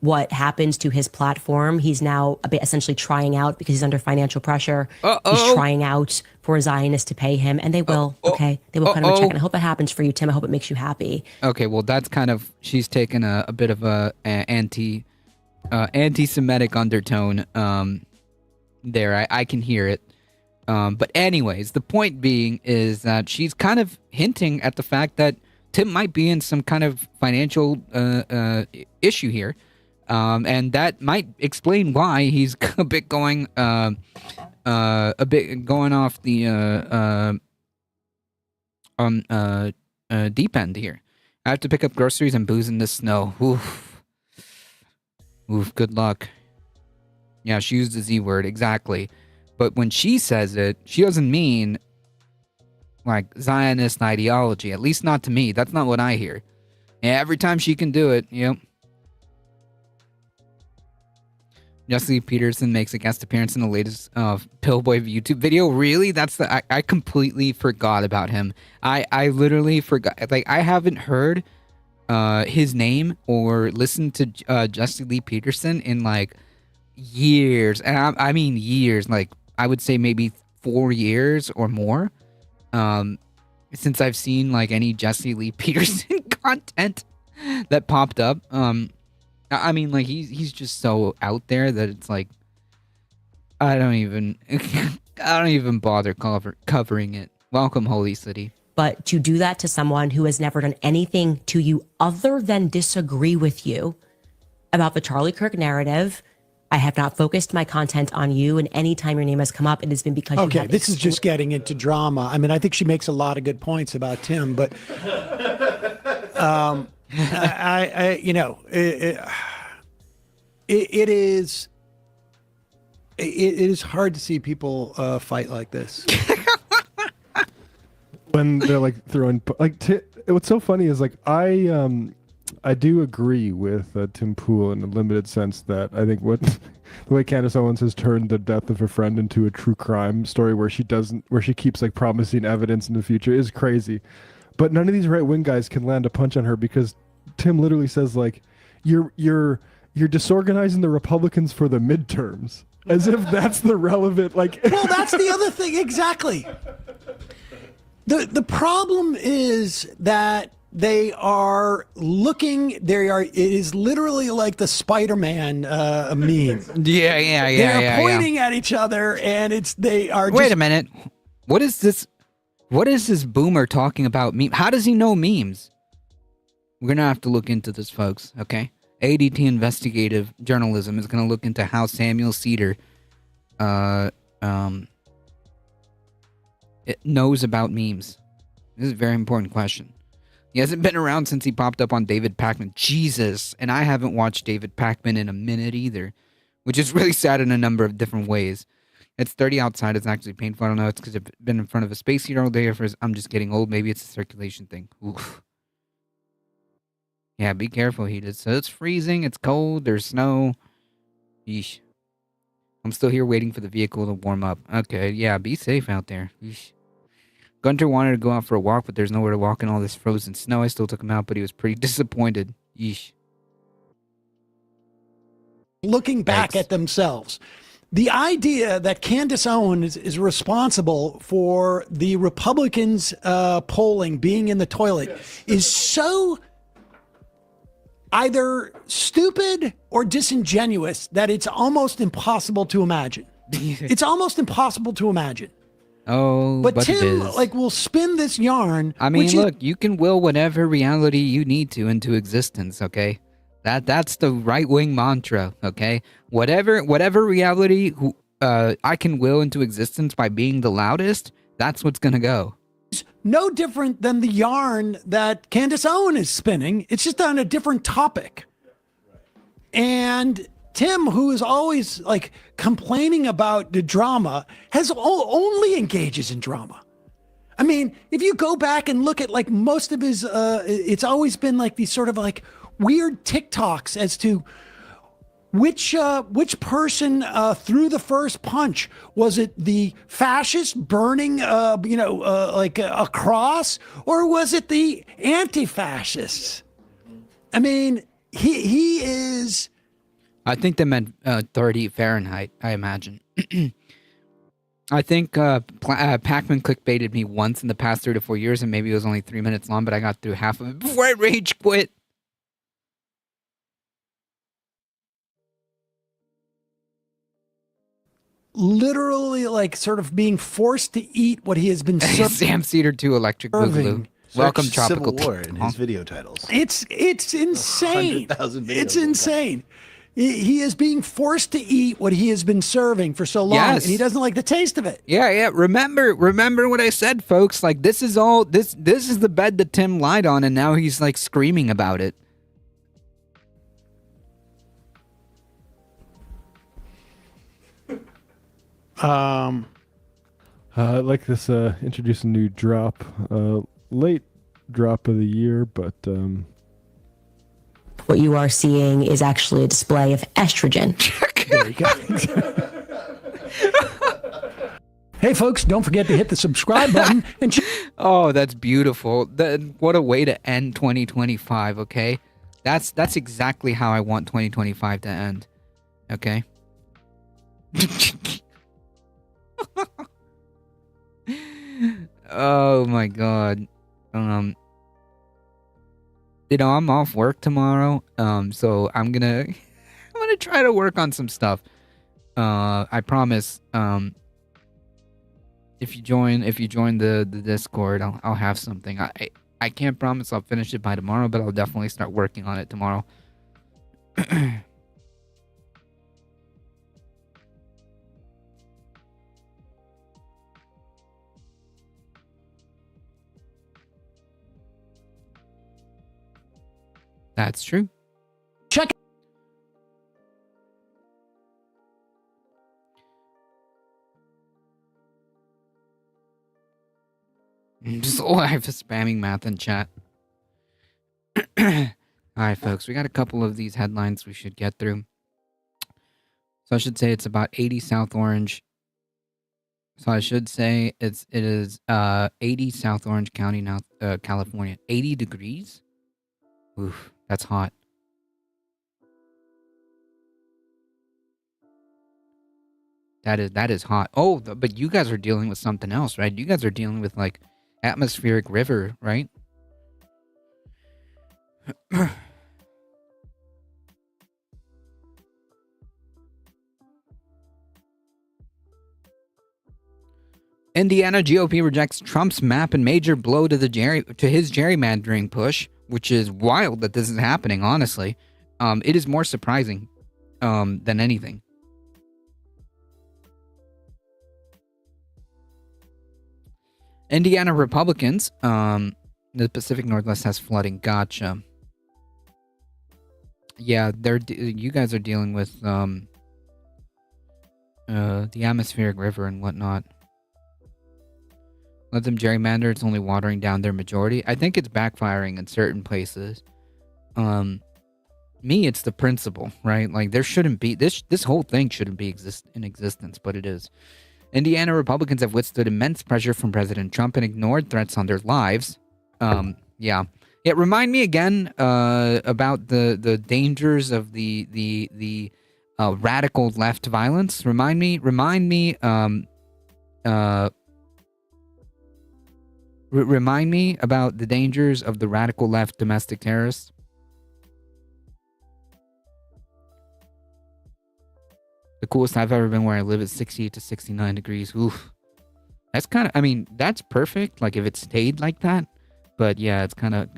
what happens to his platform. He's now essentially trying out because he's under financial pressure. He's trying out for Zionists to pay him, and they will. Okay, they will cut him a check. And I hope that happens for you, Tim. I hope it makes you happy. Okay, well, that's kind of, she's taken a bit of a anti-Semitic undertone there. I can hear it. But anyways, the point being is that she's kind of hinting at the fact that Tim might be in some kind of financial issue here, and that might explain why he's a bit going off the deep end here. I have to pick up groceries and booze in the snow. Oof. Oof, good luck. Yeah, she used the Z word, exactly. But when she says it, she doesn't mean like Zionist ideology, at least not to me. That's not what I hear. Yeah, every time she can do it, yep. Jesse Peterson makes a guest appearance in the latest Pillboy YouTube video. Really? That's the I completely forgot about him. I literally forgot. Like, I haven't heard his name or listened to Jesse Lee Peterson in like years. And I mean years. Like, I would say maybe 4 years or more. Since I've seen like any Jesse Lee Peterson content that popped up. I mean, like, he's just so out there that it's like I don't even bother covering it. Welcome, Holy City. But to do that to someone who has never done anything to you other than disagree with you about the Charlie Kirk narrative, I have not focused my content on you, and anytime your name has come up, it has been because you Okay, have this is just getting into drama. I mean, I think she makes a lot of good points about Tim, but I you know, it is hard to see people fight like this. When they're like throwing what's so funny is like I do agree with Tim Pool in a limited sense that I think what the way Candace Owens has turned the death of a friend into a true crime story where she keeps like promising evidence in the future is crazy. But none of these right wing guys can land a punch on her because Tim literally says like you're disorganizing the Republicans for the midterms, as if that's the relevant like. Well, that's the other thing exactly. The problem is that they are looking. It is literally like the Spider-Man meme. Yeah. They're pointing at each other, and they are. Wait a minute. What is this? What is this boomer talking about? How does he know memes? We're gonna have to look into this, folks. Okay. ADT Investigative Journalism is gonna look into how Samuel Cedar, it knows about memes. This is a very important question. He hasn't been around since he popped up on David Pakman. Jesus. And I haven't watched David Pakman in a minute either, which is really sad in a number of different ways. It's 30 outside. It's actually painful. I don't know. It's because I've been in front of a space heater all day, or I'm just getting old. Maybe it's a circulation thing. Oof. Yeah, be careful, heated. So it's freezing. It's cold. There's snow. Yeesh. I'm still here waiting for the vehicle to warm up. Okay, yeah, be safe out there. Yeesh. Gunter wanted to go out for a walk, but there's nowhere to walk in all this frozen snow. I still took him out, but he was pretty disappointed. Yeesh. Looking back at themselves. The idea that Candace Owens is responsible for the Republicans' polling being in the toilet is so either stupid or disingenuous that it's almost impossible to imagine. It's almost impossible to imagine. Oh, but it Tim is. will spin this yarn. I mean, look, you can will whatever reality you need to into existence, okay? That's the right-wing mantra, okay? Whatever reality I can will into existence by being the loudest, that's what's gonna go. No different than the yarn that Candace Owens is spinning. It's just on a different topic. And Tim, who is always like complaining about the drama, only engages in drama. I mean, if you go back and look at like most of his, it's always been like these sort of like weird TikToks as to which person threw the first punch. Was it the fascist burning, like a cross, or was it the anti-fascists? I mean, he is. I think they meant 30 Fahrenheit, I imagine. I think Pac-Man clickbaited me once in the past 3 to 4 years, and maybe it was only 3 minutes long, but I got through half of it before I rage quit. literally like sort of being forced to eat what he has been serving. Sam Cedar 2 Electric Boogaloo. Welcome, Search Tropical Civil War in Huh? his video titles. It's insane. 100,000 videos It's on that. insane. He is being forced to eat what he has been serving for so long, Yes. and he doesn't like the taste of it. Yeah. Remember what I said, folks. Like, this is the bed that Tim lied on, and now he's like screaming about it. I'd like this introduce a new drop, late drop of the year, but What you are seeing is actually a display of estrogen. There you go. Hey, folks, don't forget to hit the subscribe button and Oh, that's beautiful. What a way to end 2025, okay? That's exactly how I want 2025 to end. Okay? Oh my god. I'm off work tomorrow. So I'm gonna try to work on some stuff. I promise. If you join the Discord, I'll have something. I can't promise I'll finish it by tomorrow, but I'll definitely start working on it tomorrow. That's true. check Just I have spamming math in chat. All right, folks, we got a couple of these headlines we should get through. So I should say it's about 80 South Orange. So I should say it is 80 South Orange County now, California. 80 degrees. Oof, that's hot. That is hot. Oh, but you guys are dealing with something else, right? You guys are dealing with like atmospheric river, right? Indiana GOP rejects Trump's map and major blow to his gerrymandering push, which is wild that this is happening, honestly. It is more surprising than anything. Indiana Republicans, the Pacific Northwest has flooding. Gotcha. Yeah, you guys are dealing with the atmospheric river and whatnot. Let them gerrymander, it's only watering down their majority. I think it's backfiring in certain places. It's the principle, right? Like, there shouldn't be this whole thing shouldn't be in existence, but it is. Indiana Republicans have withstood immense pressure from President Trump and ignored threats on their lives. Yeah. Remind me again about the dangers of the radical left violence. Remind me. Remind me about the dangers of the radical left domestic terrorists. The coolest I've ever been where I live is 68 to 69 degrees. Oof. That's kind of, that's perfect. Like, if it stayed like that. But yeah, it's kind of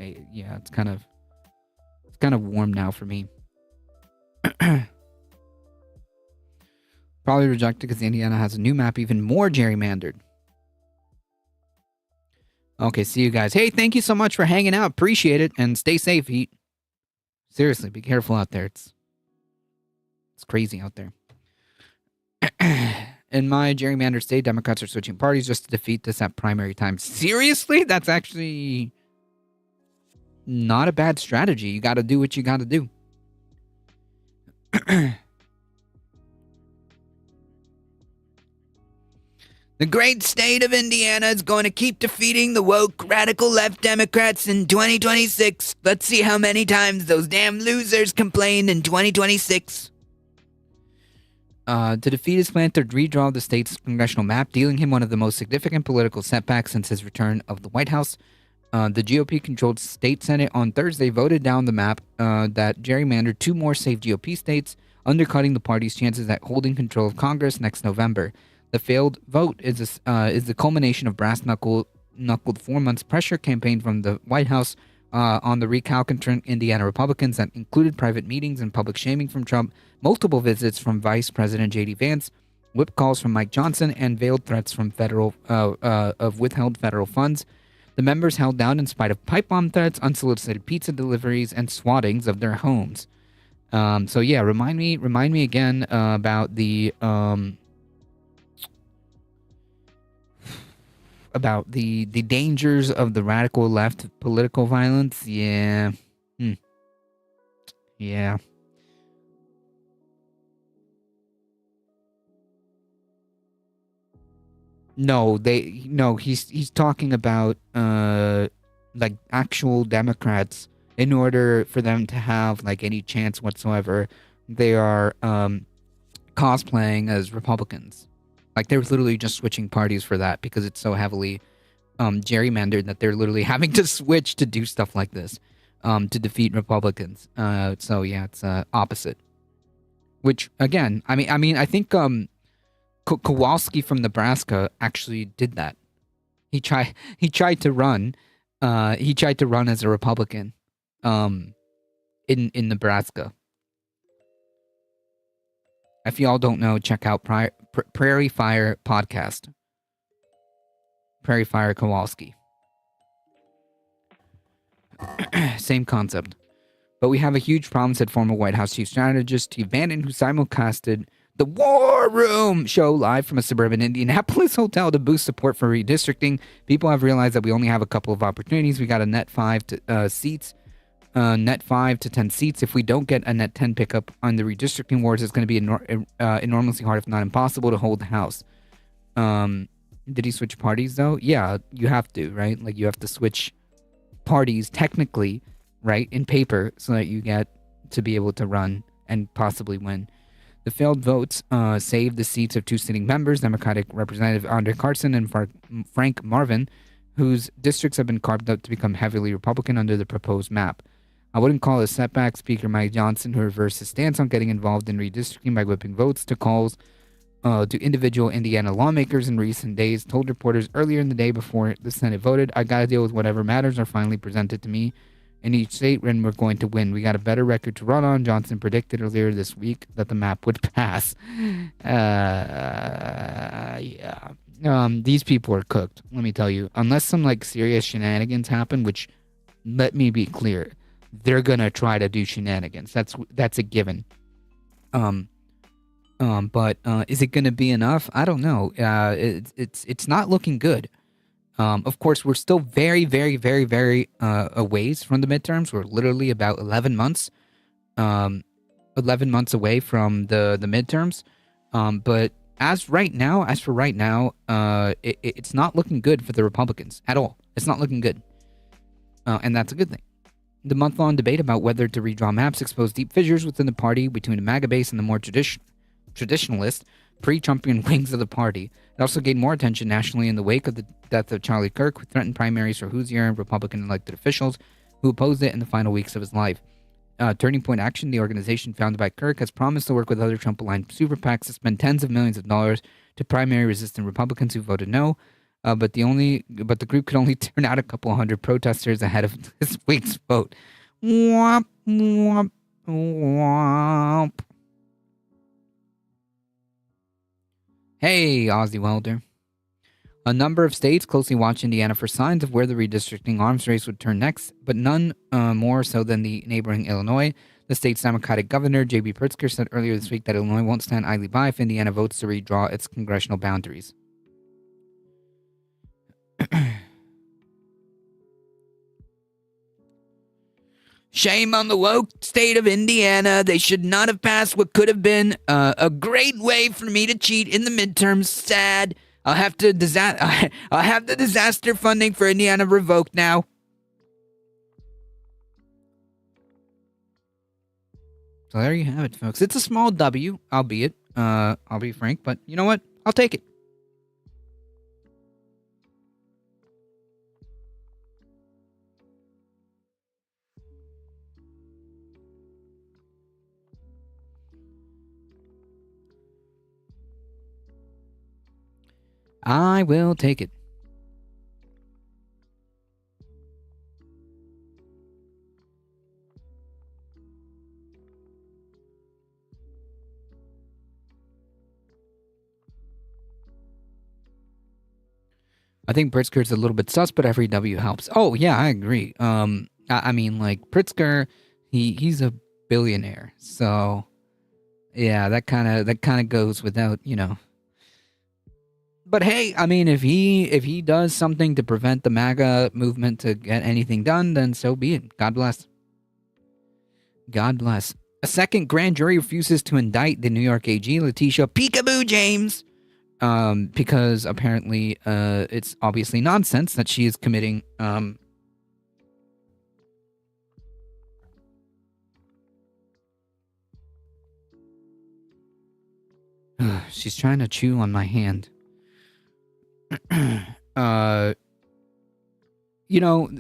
warm now for me. Probably rejected because Indiana has a new map even more gerrymandered. Okay, see you guys. Hey, thank you so much for hanging out. Appreciate it. And stay safe, Heat. Seriously, be careful out there. It's crazy out there. In my gerrymandered state, Democrats are switching parties just to defeat this at primary time. Seriously? That's actually not a bad strategy. You got to do what you got to do. The great state of Indiana is going to keep defeating the woke radical left Democrats in 2026. Let's see how many times those damn losers complain in 2026. To defeat his plan to redraw the state's congressional map, dealing him one of the most significant political setbacks since his return of the White House, the GOP-controlled state Senate on Thursday voted down the map that gerrymandered two more safe GOP states, undercutting the party's chances at holding control of Congress next November. The failed vote is the culmination of brass-knuckled 4 months pressure campaign from the White House, on the recalcitrant Indiana Republicans that included private meetings and public shaming from Trump, multiple visits from Vice President J.D. Vance, whip calls from Mike Johnson, and veiled threats from of withheld federal funds. The members held down in spite of pipe bomb threats, unsolicited pizza deliveries, and swattings of their homes. So yeah, remind me again about the dangers of the radical left political violence. Yeah. Yeah. No, he's talking about like actual Democrats. In order for them to have like any chance whatsoever, they are cosplaying as Republicans. Like they're literally just switching parties for that because it's so heavily gerrymandered that they're literally having to switch to do stuff like this to defeat Republicans. So yeah, it's opposite. Which again, I think Kowalski from Nebraska actually did that. He tried to run. He tried to run as a Republican. In Nebraska. If y'all don't know, check out Prairie Fire podcast. Prairie Fire Kowalski. Same concept. But we have a huge problem, said former White House chief strategist Steve Bannon, who simulcasted the War Room show live from a suburban Indianapolis hotel to boost support for redistricting. People have realized that we only have a couple of opportunities. We got a net 5 seats. Net 5 to 10 seats. If we don't get a net 10 pickup on the redistricting wars, it's going to be enormously hard, if not impossible, to hold the House. Did he switch parties, though? Yeah, you have to, right? Like, you have to switch parties, technically, right, in paper, so that you get to be able to run and possibly win. The failed votes saved the seats of two sitting members, Democratic Representative Andre Carson and Frank Marvin, whose districts have been carved up to become heavily Republican under the proposed map. I wouldn't call it a setback. Speaker Mike Johnson, who reversed his stance on getting involved in redistricting by whipping votes to calls to individual Indiana lawmakers in recent days, told reporters earlier in the day before the Senate voted, I gotta deal with whatever matters are finally presented to me in each state, and we're going to win. We got a better record to run on. Johnson predicted earlier this week that the map would pass. Yeah. These people are cooked, let me tell you. Unless some like serious shenanigans happen, which, let me be clear, they're gonna try to do shenanigans. That's a given. But is it gonna be enough? I don't know. It's not looking good. Of course, we're still very, very, very, very a ways from the midterms. We're literally about 11 months, 11 months away from the midterms. But as for right now, it's not looking good for the Republicans at all. It's not looking good, and that's a good thing. The month-long debate about whether to redraw maps exposed deep fissures within the party between the MAGA base and the more traditionalist, pre-Trumpian wings of the party. It also gained more attention nationally in the wake of the death of Charlie Kirk, who threatened primaries for Hoosier and Republican elected officials who opposed it in the final weeks of his life. Turning Point Action, the organization founded by Kirk, has promised to work with other Trump-aligned super PACs to spend tens of millions of dollars to primary-resistant Republicans who voted no. But the group could only turn out a couple hundred protesters ahead of this week's vote. Womp, womp, womp. Hey, Aussie Welder. A number of states closely watch Indiana for signs of where the redistricting arms race would turn next, but none more so than the neighboring Illinois. The state's Democratic governor, J.B. Pritzker, said earlier this week that Illinois won't stand idly by if Indiana votes to redraw its congressional boundaries. Shame on the woke state of Indiana. They should not have passed what could have been a great way for me to cheat in the midterms. Sad. I'll have the disaster funding for Indiana revoked now. So there you have it, folks. It's a small W, albeit. I'll be frank, but you know what? I'll take it. I will take it. I think Pritzker's a little bit sus, but every W helps. Oh yeah, I agree. I mean, like Pritzker, he's a billionaire, so yeah, that kind of goes without, you know. But hey, I mean, if he does something to prevent the MAGA movement to get anything done, then so be it. God bless. God bless. A second grand jury refuses to indict the New York AG, Letitia Peekaboo James, because apparently it's obviously nonsense that she is committing she's trying to chew on my hand. You know,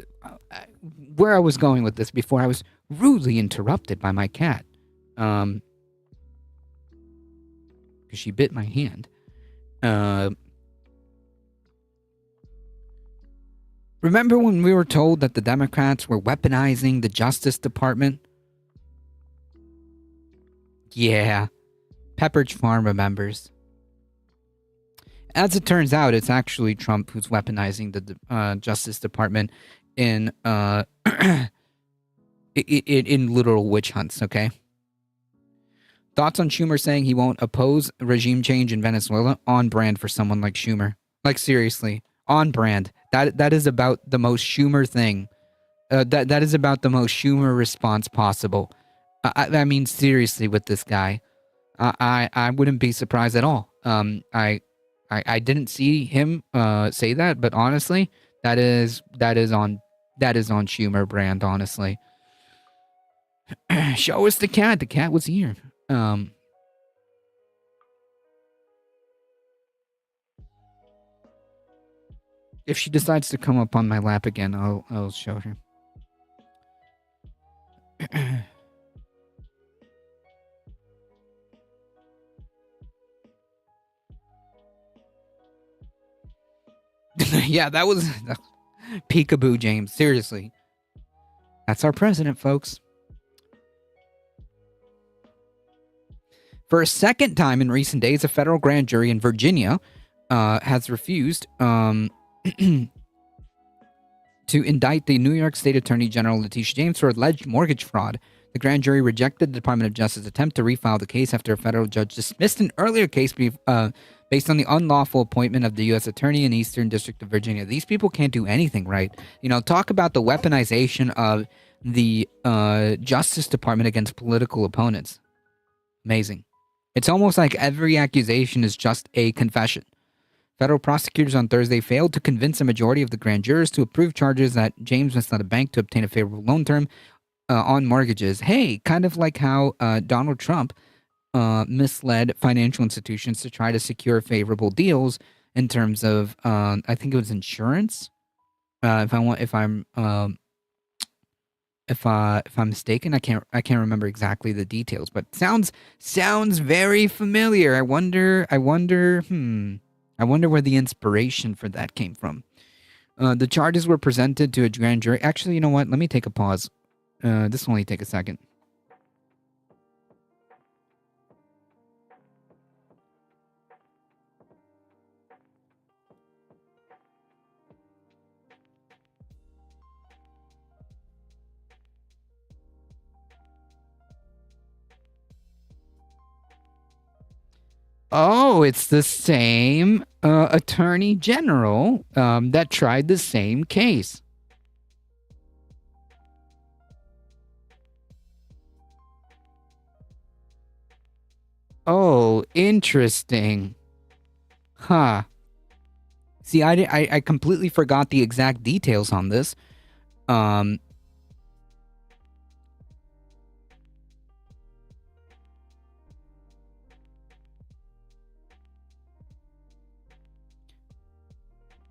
where I was going with this before, I was rudely interrupted by my cat. Because she bit my hand. Remember when we were told that the Democrats were weaponizing the Justice Department? Yeah. Pepperidge Farm remembers. As it turns out, it's actually Trump who's weaponizing the Justice Department in in literal witch hunts, okay? Thoughts on Schumer saying he won't oppose regime change in Venezuela? On brand for someone like Schumer. Like, seriously. On brand. That is about the most Schumer thing. That is about the most Schumer response possible. I mean, seriously, with this guy. I wouldn't be surprised at all. I didn't see him say that, but honestly, that is on Schumer brand, honestly. Show us the cat. The cat was here. If she decides to come up on my lap again, I'll show her. Yeah, that was peekaboo, James. Seriously. That's our president, folks. For a second time in recent days, a federal grand jury in Virginia has refused to indict the New York State Attorney General Letitia James for alleged mortgage fraud. The grand jury rejected the Department of Justice's attempt to refile the case after a federal judge dismissed an earlier case based on the unlawful appointment of the U.S. Attorney in the Eastern District of Virginia. These people can't do anything right. You know, talk about the weaponization of the Justice Department against political opponents. Amazing. It's almost like every accusation is just a confession. Federal prosecutors on Thursday failed to convince a majority of the grand jurors to approve charges that James misled a bank to obtain a favorable loan term on mortgages. Hey, kind of like how Donald Trump misled financial institutions to try to secure favorable deals in terms of, I think it was insurance. If I'm mistaken, I can't remember exactly the details, but sounds very familiar. I wonder where the inspiration for that came from. The charges were presented to a grand jury. Actually, you know what? Let me take a pause. This will only take a second. Oh, it's the same attorney general that tried the same case. Oh, interesting. Huh. See, I completely forgot the exact details on this.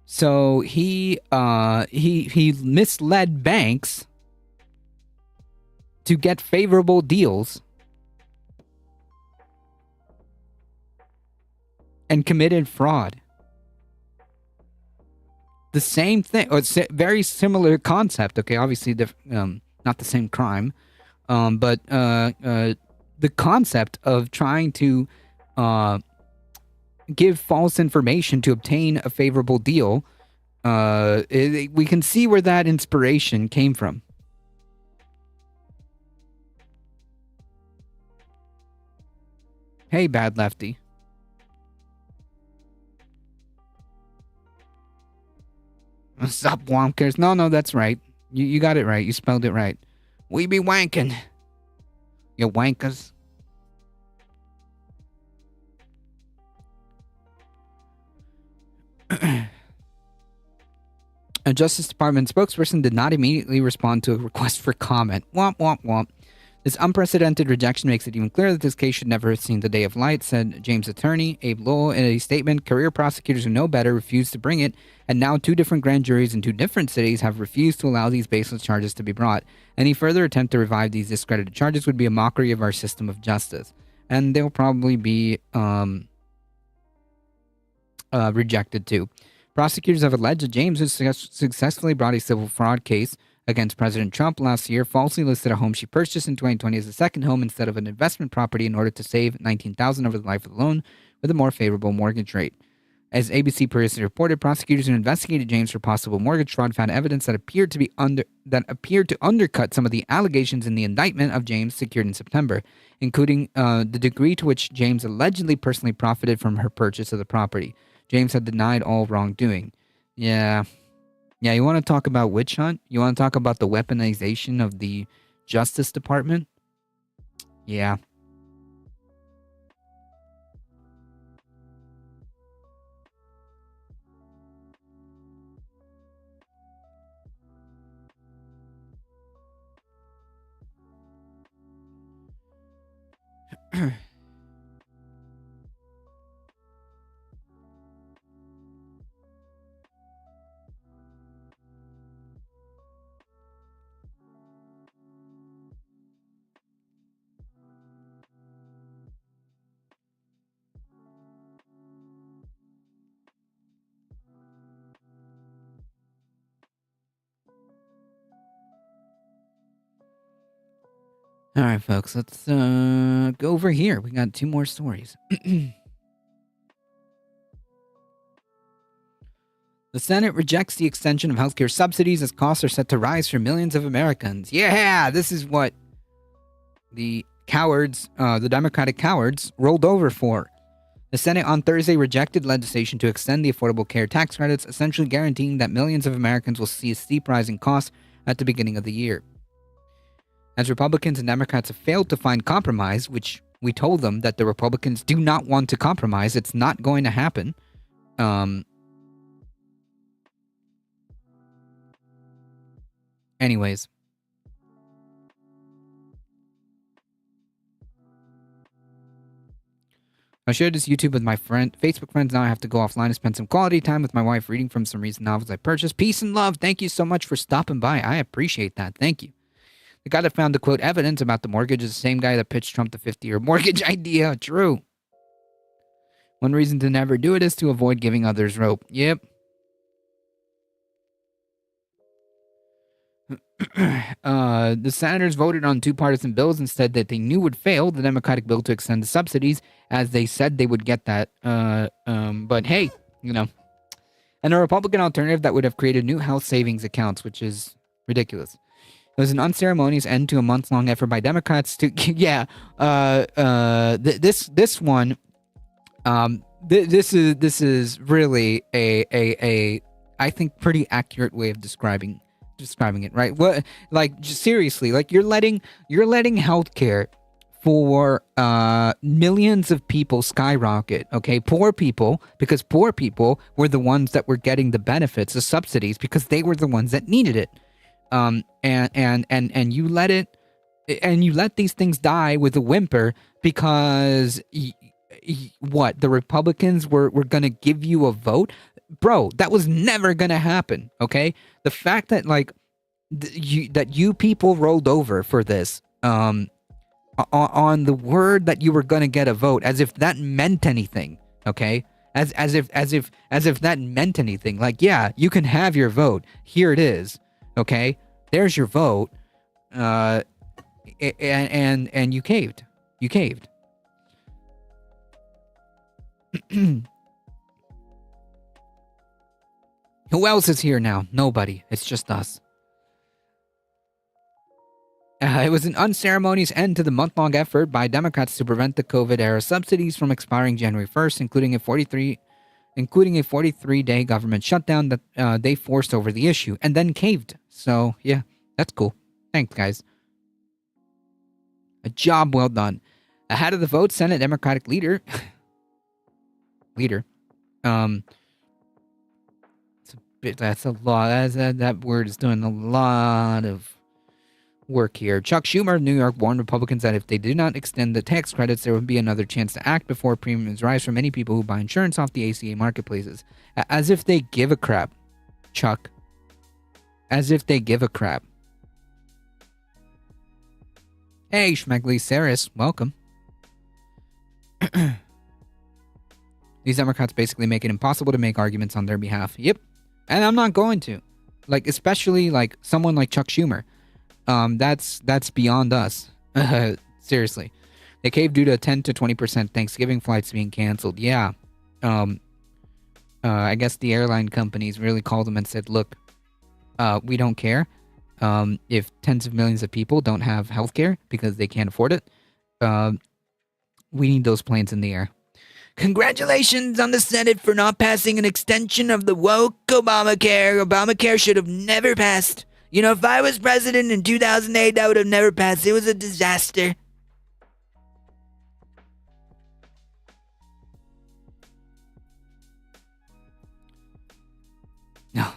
So he misled banks to get favorable deals and committed fraud. The same thing, or very similar concept. Okay, obviously not the same crime, but the concept of trying to give false information to obtain a favorable deal We can see where that inspiration came from. Hey, bad lefty. Sup, wonkers? No, that's right. You got it right. You spelled it right. We be wanking. You wankers. A Justice Department spokesperson did not immediately respond to a request for comment. Womp, womp, womp. This unprecedented rejection makes it even clearer that this case should never have seen the day of light, said James' attorney, Abe Lowell, in a statement. Career prosecutors who know better refused to bring it, and now 2 different grand juries in 2 different cities have refused to allow these baseless charges to be brought. Any further attempt to revive these discredited charges would be a mockery of our system of justice. And they'll probably be rejected too. Prosecutors have alleged that James has successfully brought a civil fraud case against President Trump last year, falsely listed a home she purchased in 2020 as a second home instead of an investment property in order to save $19,000 over the life of the loan with a more favorable mortgage rate. As ABC previously reported, prosecutors who investigated James for possible mortgage fraud found evidence that appeared to undercut some of the allegations in the indictment of James secured in September, including the degree to which James allegedly personally profited from her purchase of the property. James had denied all wrongdoing. Yeah, you want to talk about witch hunt? You want to talk about the weaponization of the Justice Department? Yeah. All right, folks, let's go over here. We got 2 more stories. The Senate rejects the extension of healthcare subsidies as costs are set to rise for millions of Americans. Yeah, this is what the cowards, the Democratic cowards, rolled over for. The Senate on Thursday rejected legislation to extend the Affordable Care Tax credits, essentially guaranteeing that millions of Americans will see a steep rise in costs at the beginning of the year. As Republicans and Democrats have failed to find compromise, which we told them that the Republicans do not want to compromise, it's not going to happen. Anyways. I shared this YouTube with my Facebook friends. Now I have to go offline to spend some quality time with my wife reading from some recent novels I purchased. Peace and love. Thank you so much for stopping by. I appreciate that. Thank you. The guy that found the quote evidence about the mortgage is the same guy that pitched Trump the 50-year mortgage idea. True. One reason to never do it is to avoid giving others rope. Yep. The senators voted on 2 partisan bills instead that they knew would fail. The Democratic bill to extend the subsidies, as they said they would get that. But hey, and a Republican alternative that would have created new health savings accounts, which is ridiculous. It was an unceremonious end to a month-long effort by Democrats to, this one, this is really a I think pretty accurate way of describing it, right? What, like, just seriously, like you're letting healthcare for millions of people skyrocket, okay? Poor people, because poor people were the ones that were getting the benefits, the subsidies, because they were the ones that needed it. And you let these things die with a whimper because what, the Republicans were going to give you a vote? Bro, that was never going to happen, okay? The fact that like you people rolled over for this on the word that you were going to get a vote, as if that meant anything, okay? As if that meant anything. Like, yeah, you can have your vote. Here it is. Okay, there's your vote, and you caved. You caved. Who else is here now? Nobody. It's just us. It was an unceremonious end to the month-long effort by Democrats to prevent the COVID-era subsidies from expiring January 1st, including a 43-day government shutdown that they forced over the issue and then caved. So, yeah, that's cool. Thanks, guys. A job well done. Ahead of the vote, Senate Democratic leader, that's a lot. That word is doing a lot of work here. Chuck Schumer of New York warned Republicans that if they did not extend the tax credits, there would be another chance to act before premiums rise for many people who buy insurance off the ACA marketplaces. As if they give a crap, Chuck. As if they give a crap. Hey, Schmegly Saris, welcome. These Democrats basically make it impossible to make arguments on their behalf. Yep. And I'm not going to. Like, especially, like, someone like Chuck Schumer. That's beyond us. Seriously. They caved due to 10 to 20% Thanksgiving flights being canceled. Yeah. I guess the airline companies really called them and said, look, we don't care if tens of millions of people don't have health care because they can't afford it. We need those planes in the air. Congratulations on the Senate for not passing an extension of the woke Obamacare. Obamacare should have never passed. You know, if I was president in 2008, that would have never passed. It was a disaster. No,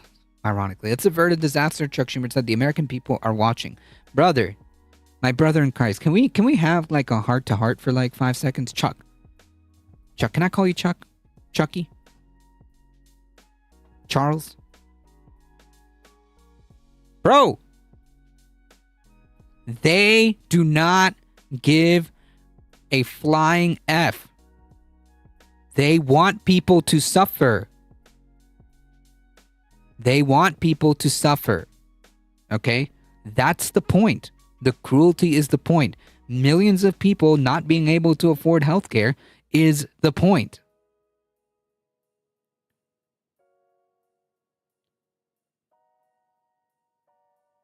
ironically, it's averted disaster. Chuck Schumer said the American people are watching. Brother, my brother in Christ, can we have like a heart to heart for like 5 seconds? Chuck, can I call you Chuck? Chucky? Charles? Bro, they do not give a flying F. They want people to suffer. They want people to suffer. Okay? That's the point. The cruelty is the point. Millions of people not being able to afford healthcare is the point.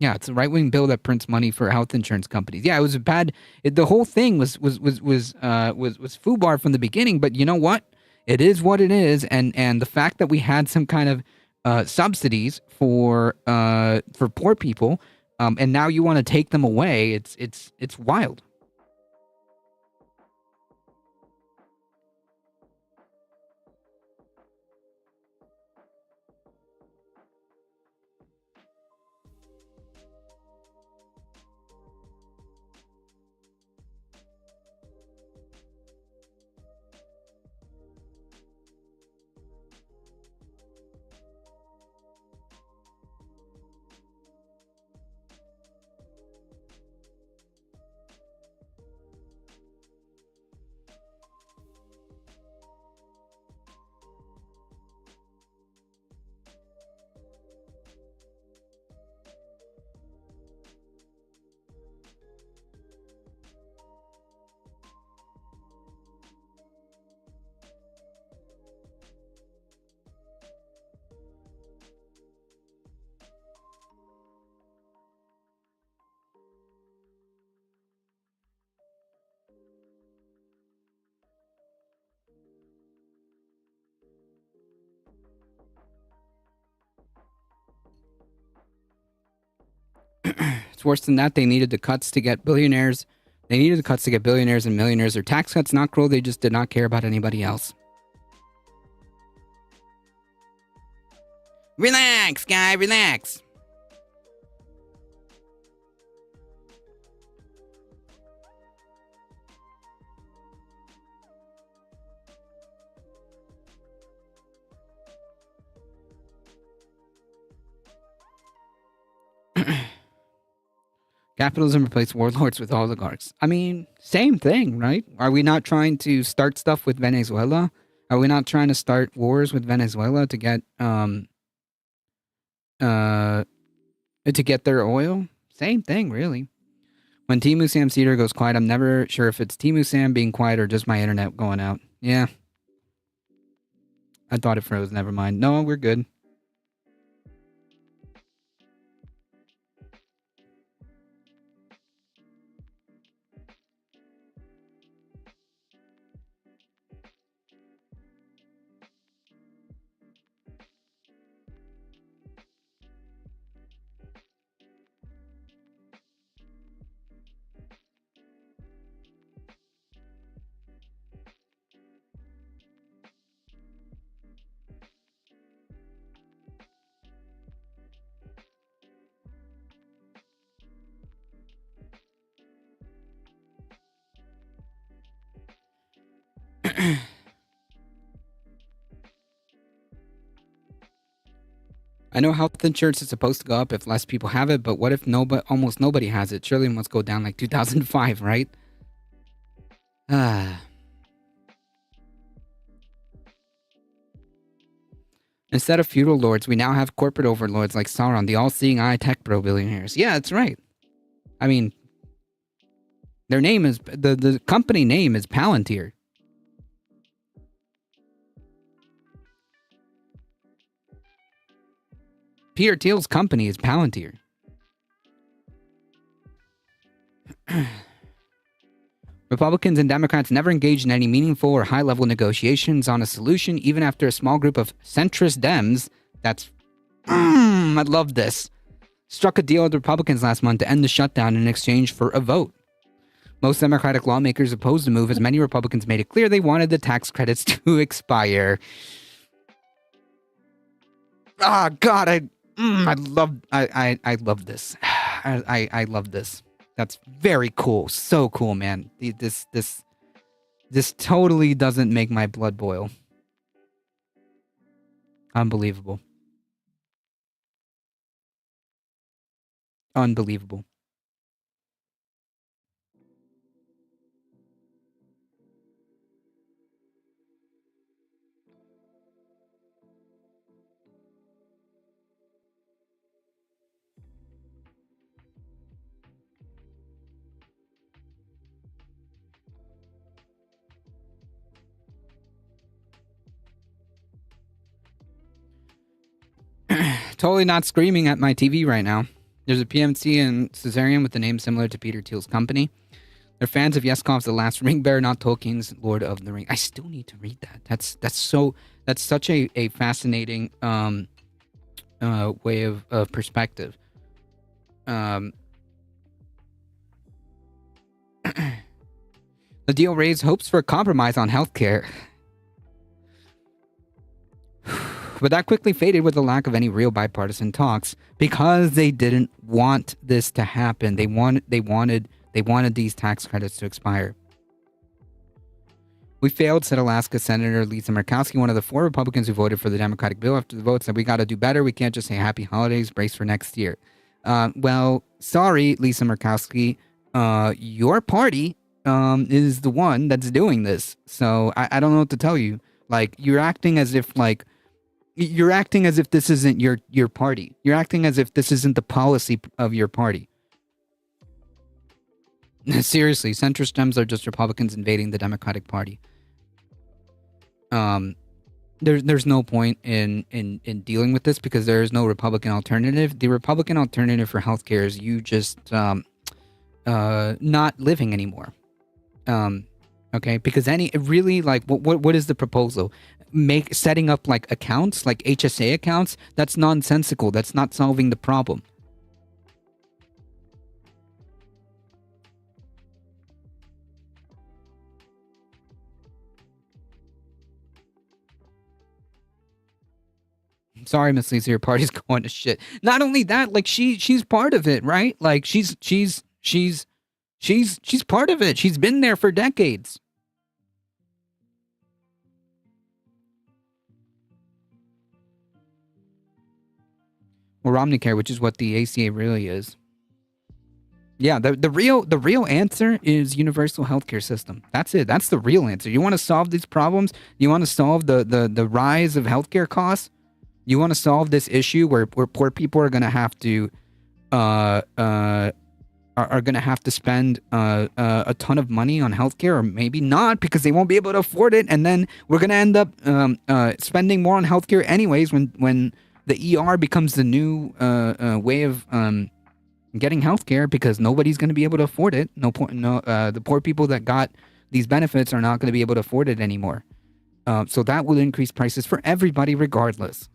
Yeah, it's a right-wing bill that prints money for health insurance companies. Yeah, it was a bad. The whole thing was FUBAR from the beginning. But you know what? It is what it is, and the fact that we had some kind of subsidies for poor people, and now you want to take them away. It's wild. It's worse than that. They needed the cuts to get billionaires. They needed the cuts to get billionaires and millionaires. Their tax cuts not cruel. They just did not care about anybody else. Relax, guy. Relax. Capitalism replaced warlords with oligarchs. I mean, same thing, right? Are we not trying to start stuff with Venezuela? Are we not trying to start wars with Venezuela to get their oil? Same thing, really. When Timu Sam Cedar goes quiet, I'm never sure if it's Timu Sam being quiet or just my internet going out. Yeah. I thought it froze. Never mind. No, we're good. I know health insurance is supposed to go up if less people have it, but what if almost nobody has it? Surely it must go down like 2005, right? Instead of feudal lords, we now have corporate overlords like Sauron, the all-seeing eye tech bro billionaires. Yeah, that's right. I mean, their name is the company name is Palantir. Peter Thiel's company is Palantir. Republicans and Democrats never engaged in any meaningful or high-level negotiations on a solution, even after a small group of centrist Dems, I love this, struck a deal with Republicans last month to end the shutdown in exchange for a vote. Most Democratic lawmakers opposed the move, as many Republicans made it clear they wanted the tax credits to expire. Ah, God, I love this. I love this. That's very cool. So cool, man. This totally doesn't make my blood boil. Unbelievable. Unbelievable. Totally not screaming at my TV right now. There's a PMC in Caesarean with a name similar to Peter Thiel's company. They're fans of Yeskov's The Last Ring Bearer, not Tolkien's Lord of the Ring. I still need to read that. That's such a fascinating way of perspective. The deal raised hopes for a compromise on healthcare. But that quickly faded with the lack of any real bipartisan talks because they didn't want this to happen. They wanted these tax credits to expire. We failed, said Alaska Senator Lisa Murkowski, one of the 4 Republicans who voted for the Democratic bill. After the vote, said we got to do better. We can't just say happy holidays, brace for next year. Well, sorry, Lisa Murkowski. Your party is the one that's doing this. So I don't know what to tell you. Like, you're acting as if this isn't your party. You're acting as if this isn't the policy of your party. Seriously, centrist Dems are just Republicans invading the Democratic Party. There's no point in dealing with this because there is no Republican alternative. The Republican alternative for healthcare is you just not living anymore. Okay, because what is the proposal? Setting up like accounts, like HSA accounts, that's nonsensical. That's not solving the problem. Sorry, Miss Lisa, your party's going to shit. Not only that, like she's part of it, right? Like she's part of it. She's been there for decades. Or Omnicare, which is what the ACA really is. Yeah, the real answer is universal healthcare system. That's it. That's the real answer. You want to solve these problems? You want to solve the rise of healthcare costs? You want to solve this issue where poor people are going to have to are going to have to spend a ton of money on healthcare, or maybe not because they won't be able to afford it, and then we're going to end up spending more on healthcare anyways when the ER becomes the new way of getting healthcare because nobody's going to be able to afford it. The poor people that got these benefits are not going to be able to afford it anymore. So that will increase prices for everybody regardless.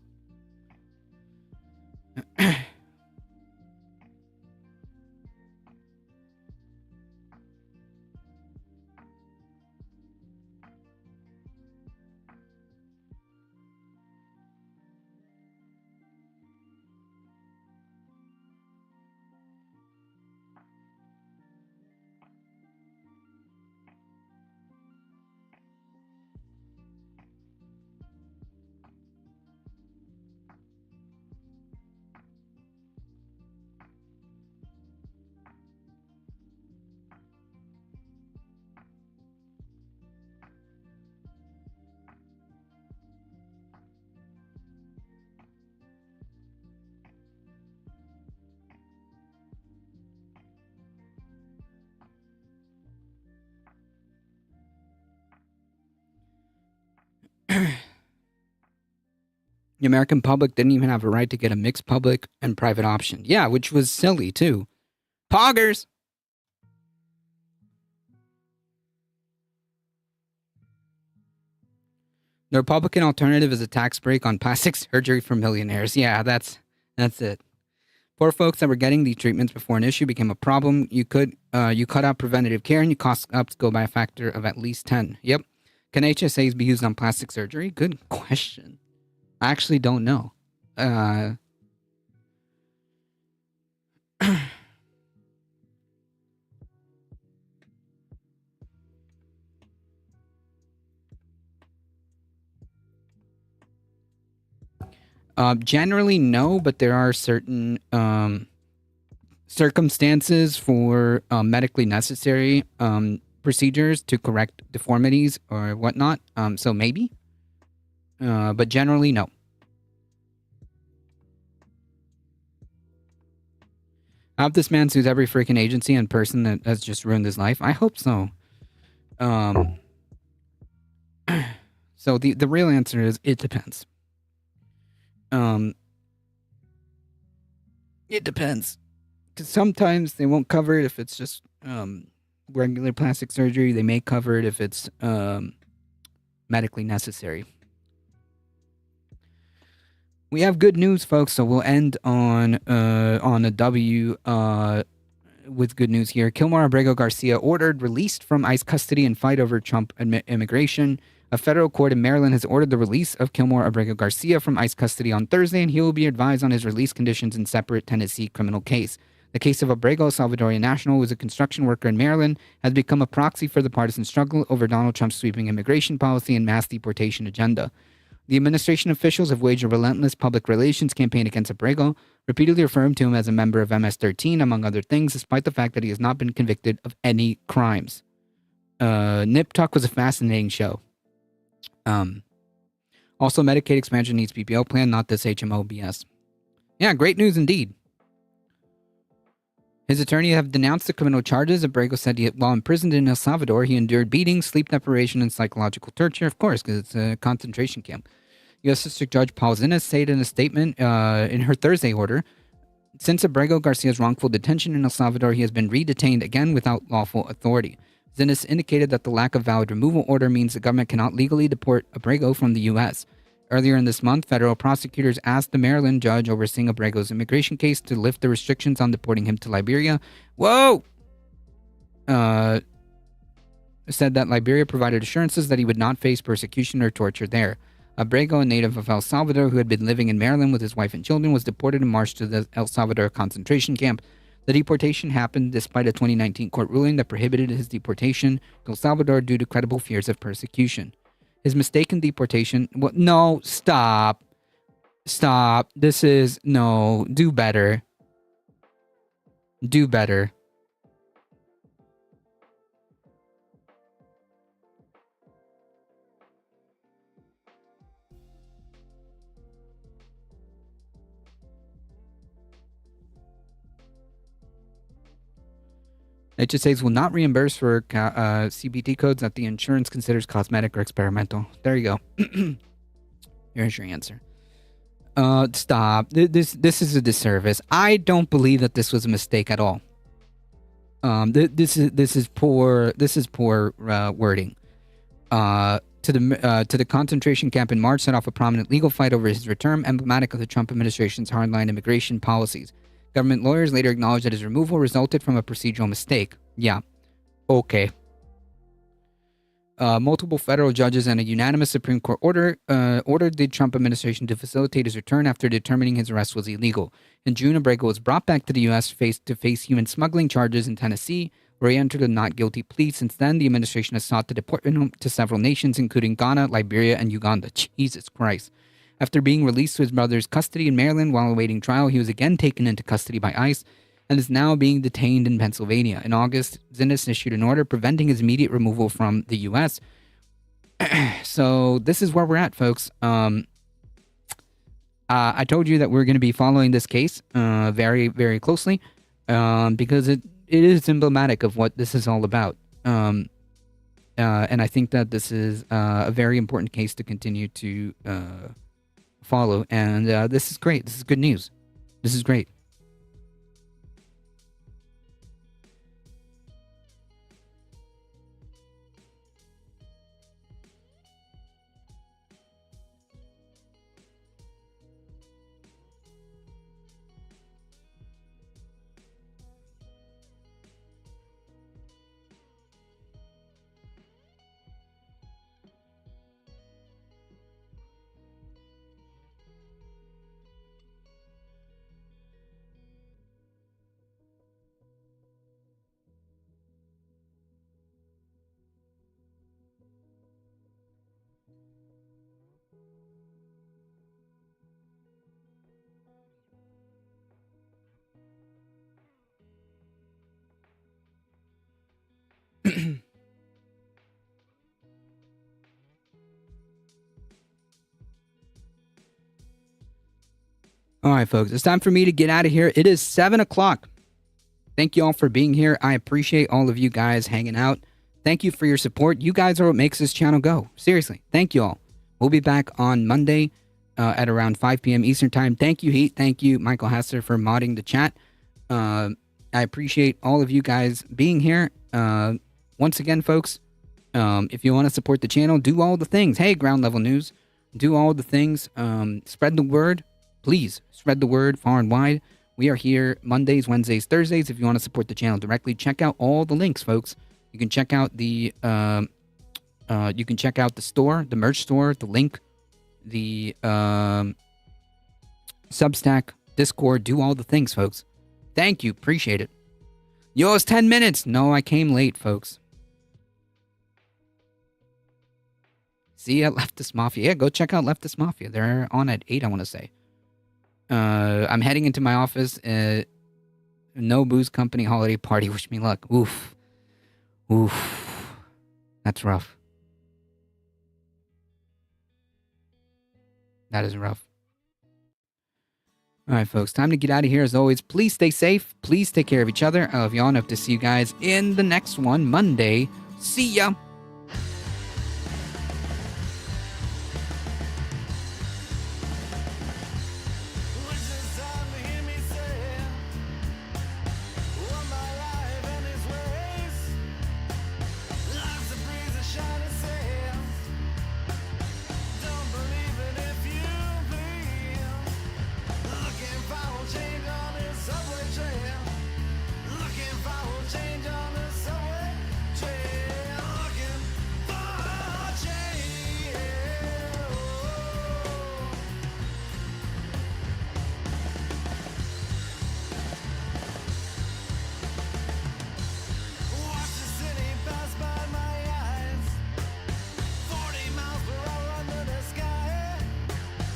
The American public didn't even have a right to get a mixed public and private option. Yeah, which was silly too. Poggers! The Republican alternative is a tax break on plastic surgery for millionaires. Yeah, that's it. Poor folks that were getting these treatments before an issue became a problem. You cut out preventative care and your costs up to go by a factor of at least 10. Yep. Can HSAs be used on plastic surgery? Good question. I actually don't know. Generally, no, but there are certain circumstances for medically necessary procedures to correct deformities or whatnot. So maybe, but generally, no. I hope this man sues every freaking agency and person that has just ruined his life. I hope so. So the real answer is it depends. It depends. Because sometimes they won't cover it if it's just regular plastic surgery. They may cover it if it's medically necessary. We have good news, folks, so we'll end on a W with good news here. Kilmar Abrego Garcia ordered released from ICE custody in fight over Trump immigration. A federal court in Maryland has ordered the release of Kilmar Abrego Garcia from ICE custody on Thursday, and he will be advised on his release conditions in separate Tennessee criminal case. The case of Abrego, a Salvadorian national who was a construction worker in Maryland, has become a proxy for the partisan struggle over Donald Trump's sweeping immigration policy and mass deportation agenda. The administration officials have waged a relentless public relations campaign against Abrego, repeatedly referring to him as a member of MS-13, among other things, despite the fact that he has not been convicted of any crimes. Nip Tuck was a fascinating show. Also, Medicaid expansion needs PPO plan, not this HMO BS. Yeah, great news indeed. His attorney have denounced the criminal charges. Abrego said while imprisoned in El Salvador, he endured beatings, sleep deprivation, and psychological torture, of course, because it's a concentration camp. U.S. District Judge Paul Zinnes said in a statement in her Thursday order, since Abrego Garcia's wrongful detention in El Salvador, he has been re-detained again without lawful authority. Zinnes indicated that the lack of valid removal order means the government cannot legally deport Abrego from the U.S. Earlier in this month, federal prosecutors asked the Maryland judge overseeing Abrego's immigration case to lift the restrictions on deporting him to Liberia. Whoa! Said that Liberia provided assurances that he would not face persecution or torture there. Abrego, a native of El Salvador who had been living in Maryland with his wife and children, was deported in March to the El Salvador concentration camp. The deportation happened despite a 2019 court ruling that prohibited his deportation to El Salvador due to credible fears of persecution. His mistaken deportation... Well, no, stop. Stop. This is... No, do better. Do better. HSAs will not reimburse for CPT codes that the insurance considers cosmetic or experimental. There you go. Here's your answer. Stop. This is a disservice. I don't believe that this was a mistake at all. This is poor. This is poor wording. To the concentration camp in March set off a prominent legal fight over his return, emblematic of the Trump administration's hardline immigration policies. Government lawyers later acknowledged that his removal resulted from a procedural mistake. Yeah. Okay. Multiple federal judges and a unanimous Supreme Court ordered the Trump administration to facilitate his return after determining his arrest was illegal. In June, Abrego was brought back to the U.S. to face human smuggling charges in Tennessee, where he entered a not guilty plea. Since then, the administration has sought to deport him to several nations, including Ghana, Liberia, and Uganda. Jesus Christ. After being released to his brother's custody in Maryland while awaiting trial, he was again taken into custody by ICE and is now being detained in Pennsylvania. In August, Zinnes issued an order preventing his immediate removal from the U.S. So this is where we're at, folks. I told you that we're going to be following this case very, very closely because it is emblematic of what this is all about. And I think that this is a very important case to continue to follow, and this is great. This is good news. This is great. All right, folks, it's time for me to get out of here. It is 7 o'clock. Thank you all for being here. I appreciate all of you guys hanging out. Thank you for your support. You guys are what makes this channel go. Seriously, thank you all. We'll be back on Monday at around 5 p.m. Eastern Time. Thank you, Heat. Thank you, Michael Hasser, for modding the chat. I appreciate all of you guys being here. Once again, folks, if you want to support the channel, do all the things. Hey, Ground Level News, do all the things. Spread the word. Please spread the word far and wide. We are here Mondays, Wednesdays, Thursdays. If you want to support the channel directly, check out all the links, folks. You can check out the store, the merch store, the link, the Substack, Discord. Do all the things, folks. Thank you, appreciate it. Yo, it's 10 minutes. No, I came late, folks. See ya, Leftist Mafia. Yeah, go check out Leftist Mafia. They're on at 8, I want to say. I'm heading into my office. No Booze Company holiday party. Wish me luck. Oof. Oof. That's rough. That is rough. All right, folks. Time to get out of here. As always, please stay safe. Please take care of each other. I love y'all enough to see you guys in the next one, Monday. See ya.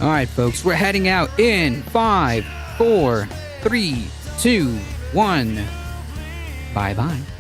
All right, folks, we're heading out in 5, 4, 3, 2, 1. Bye-bye.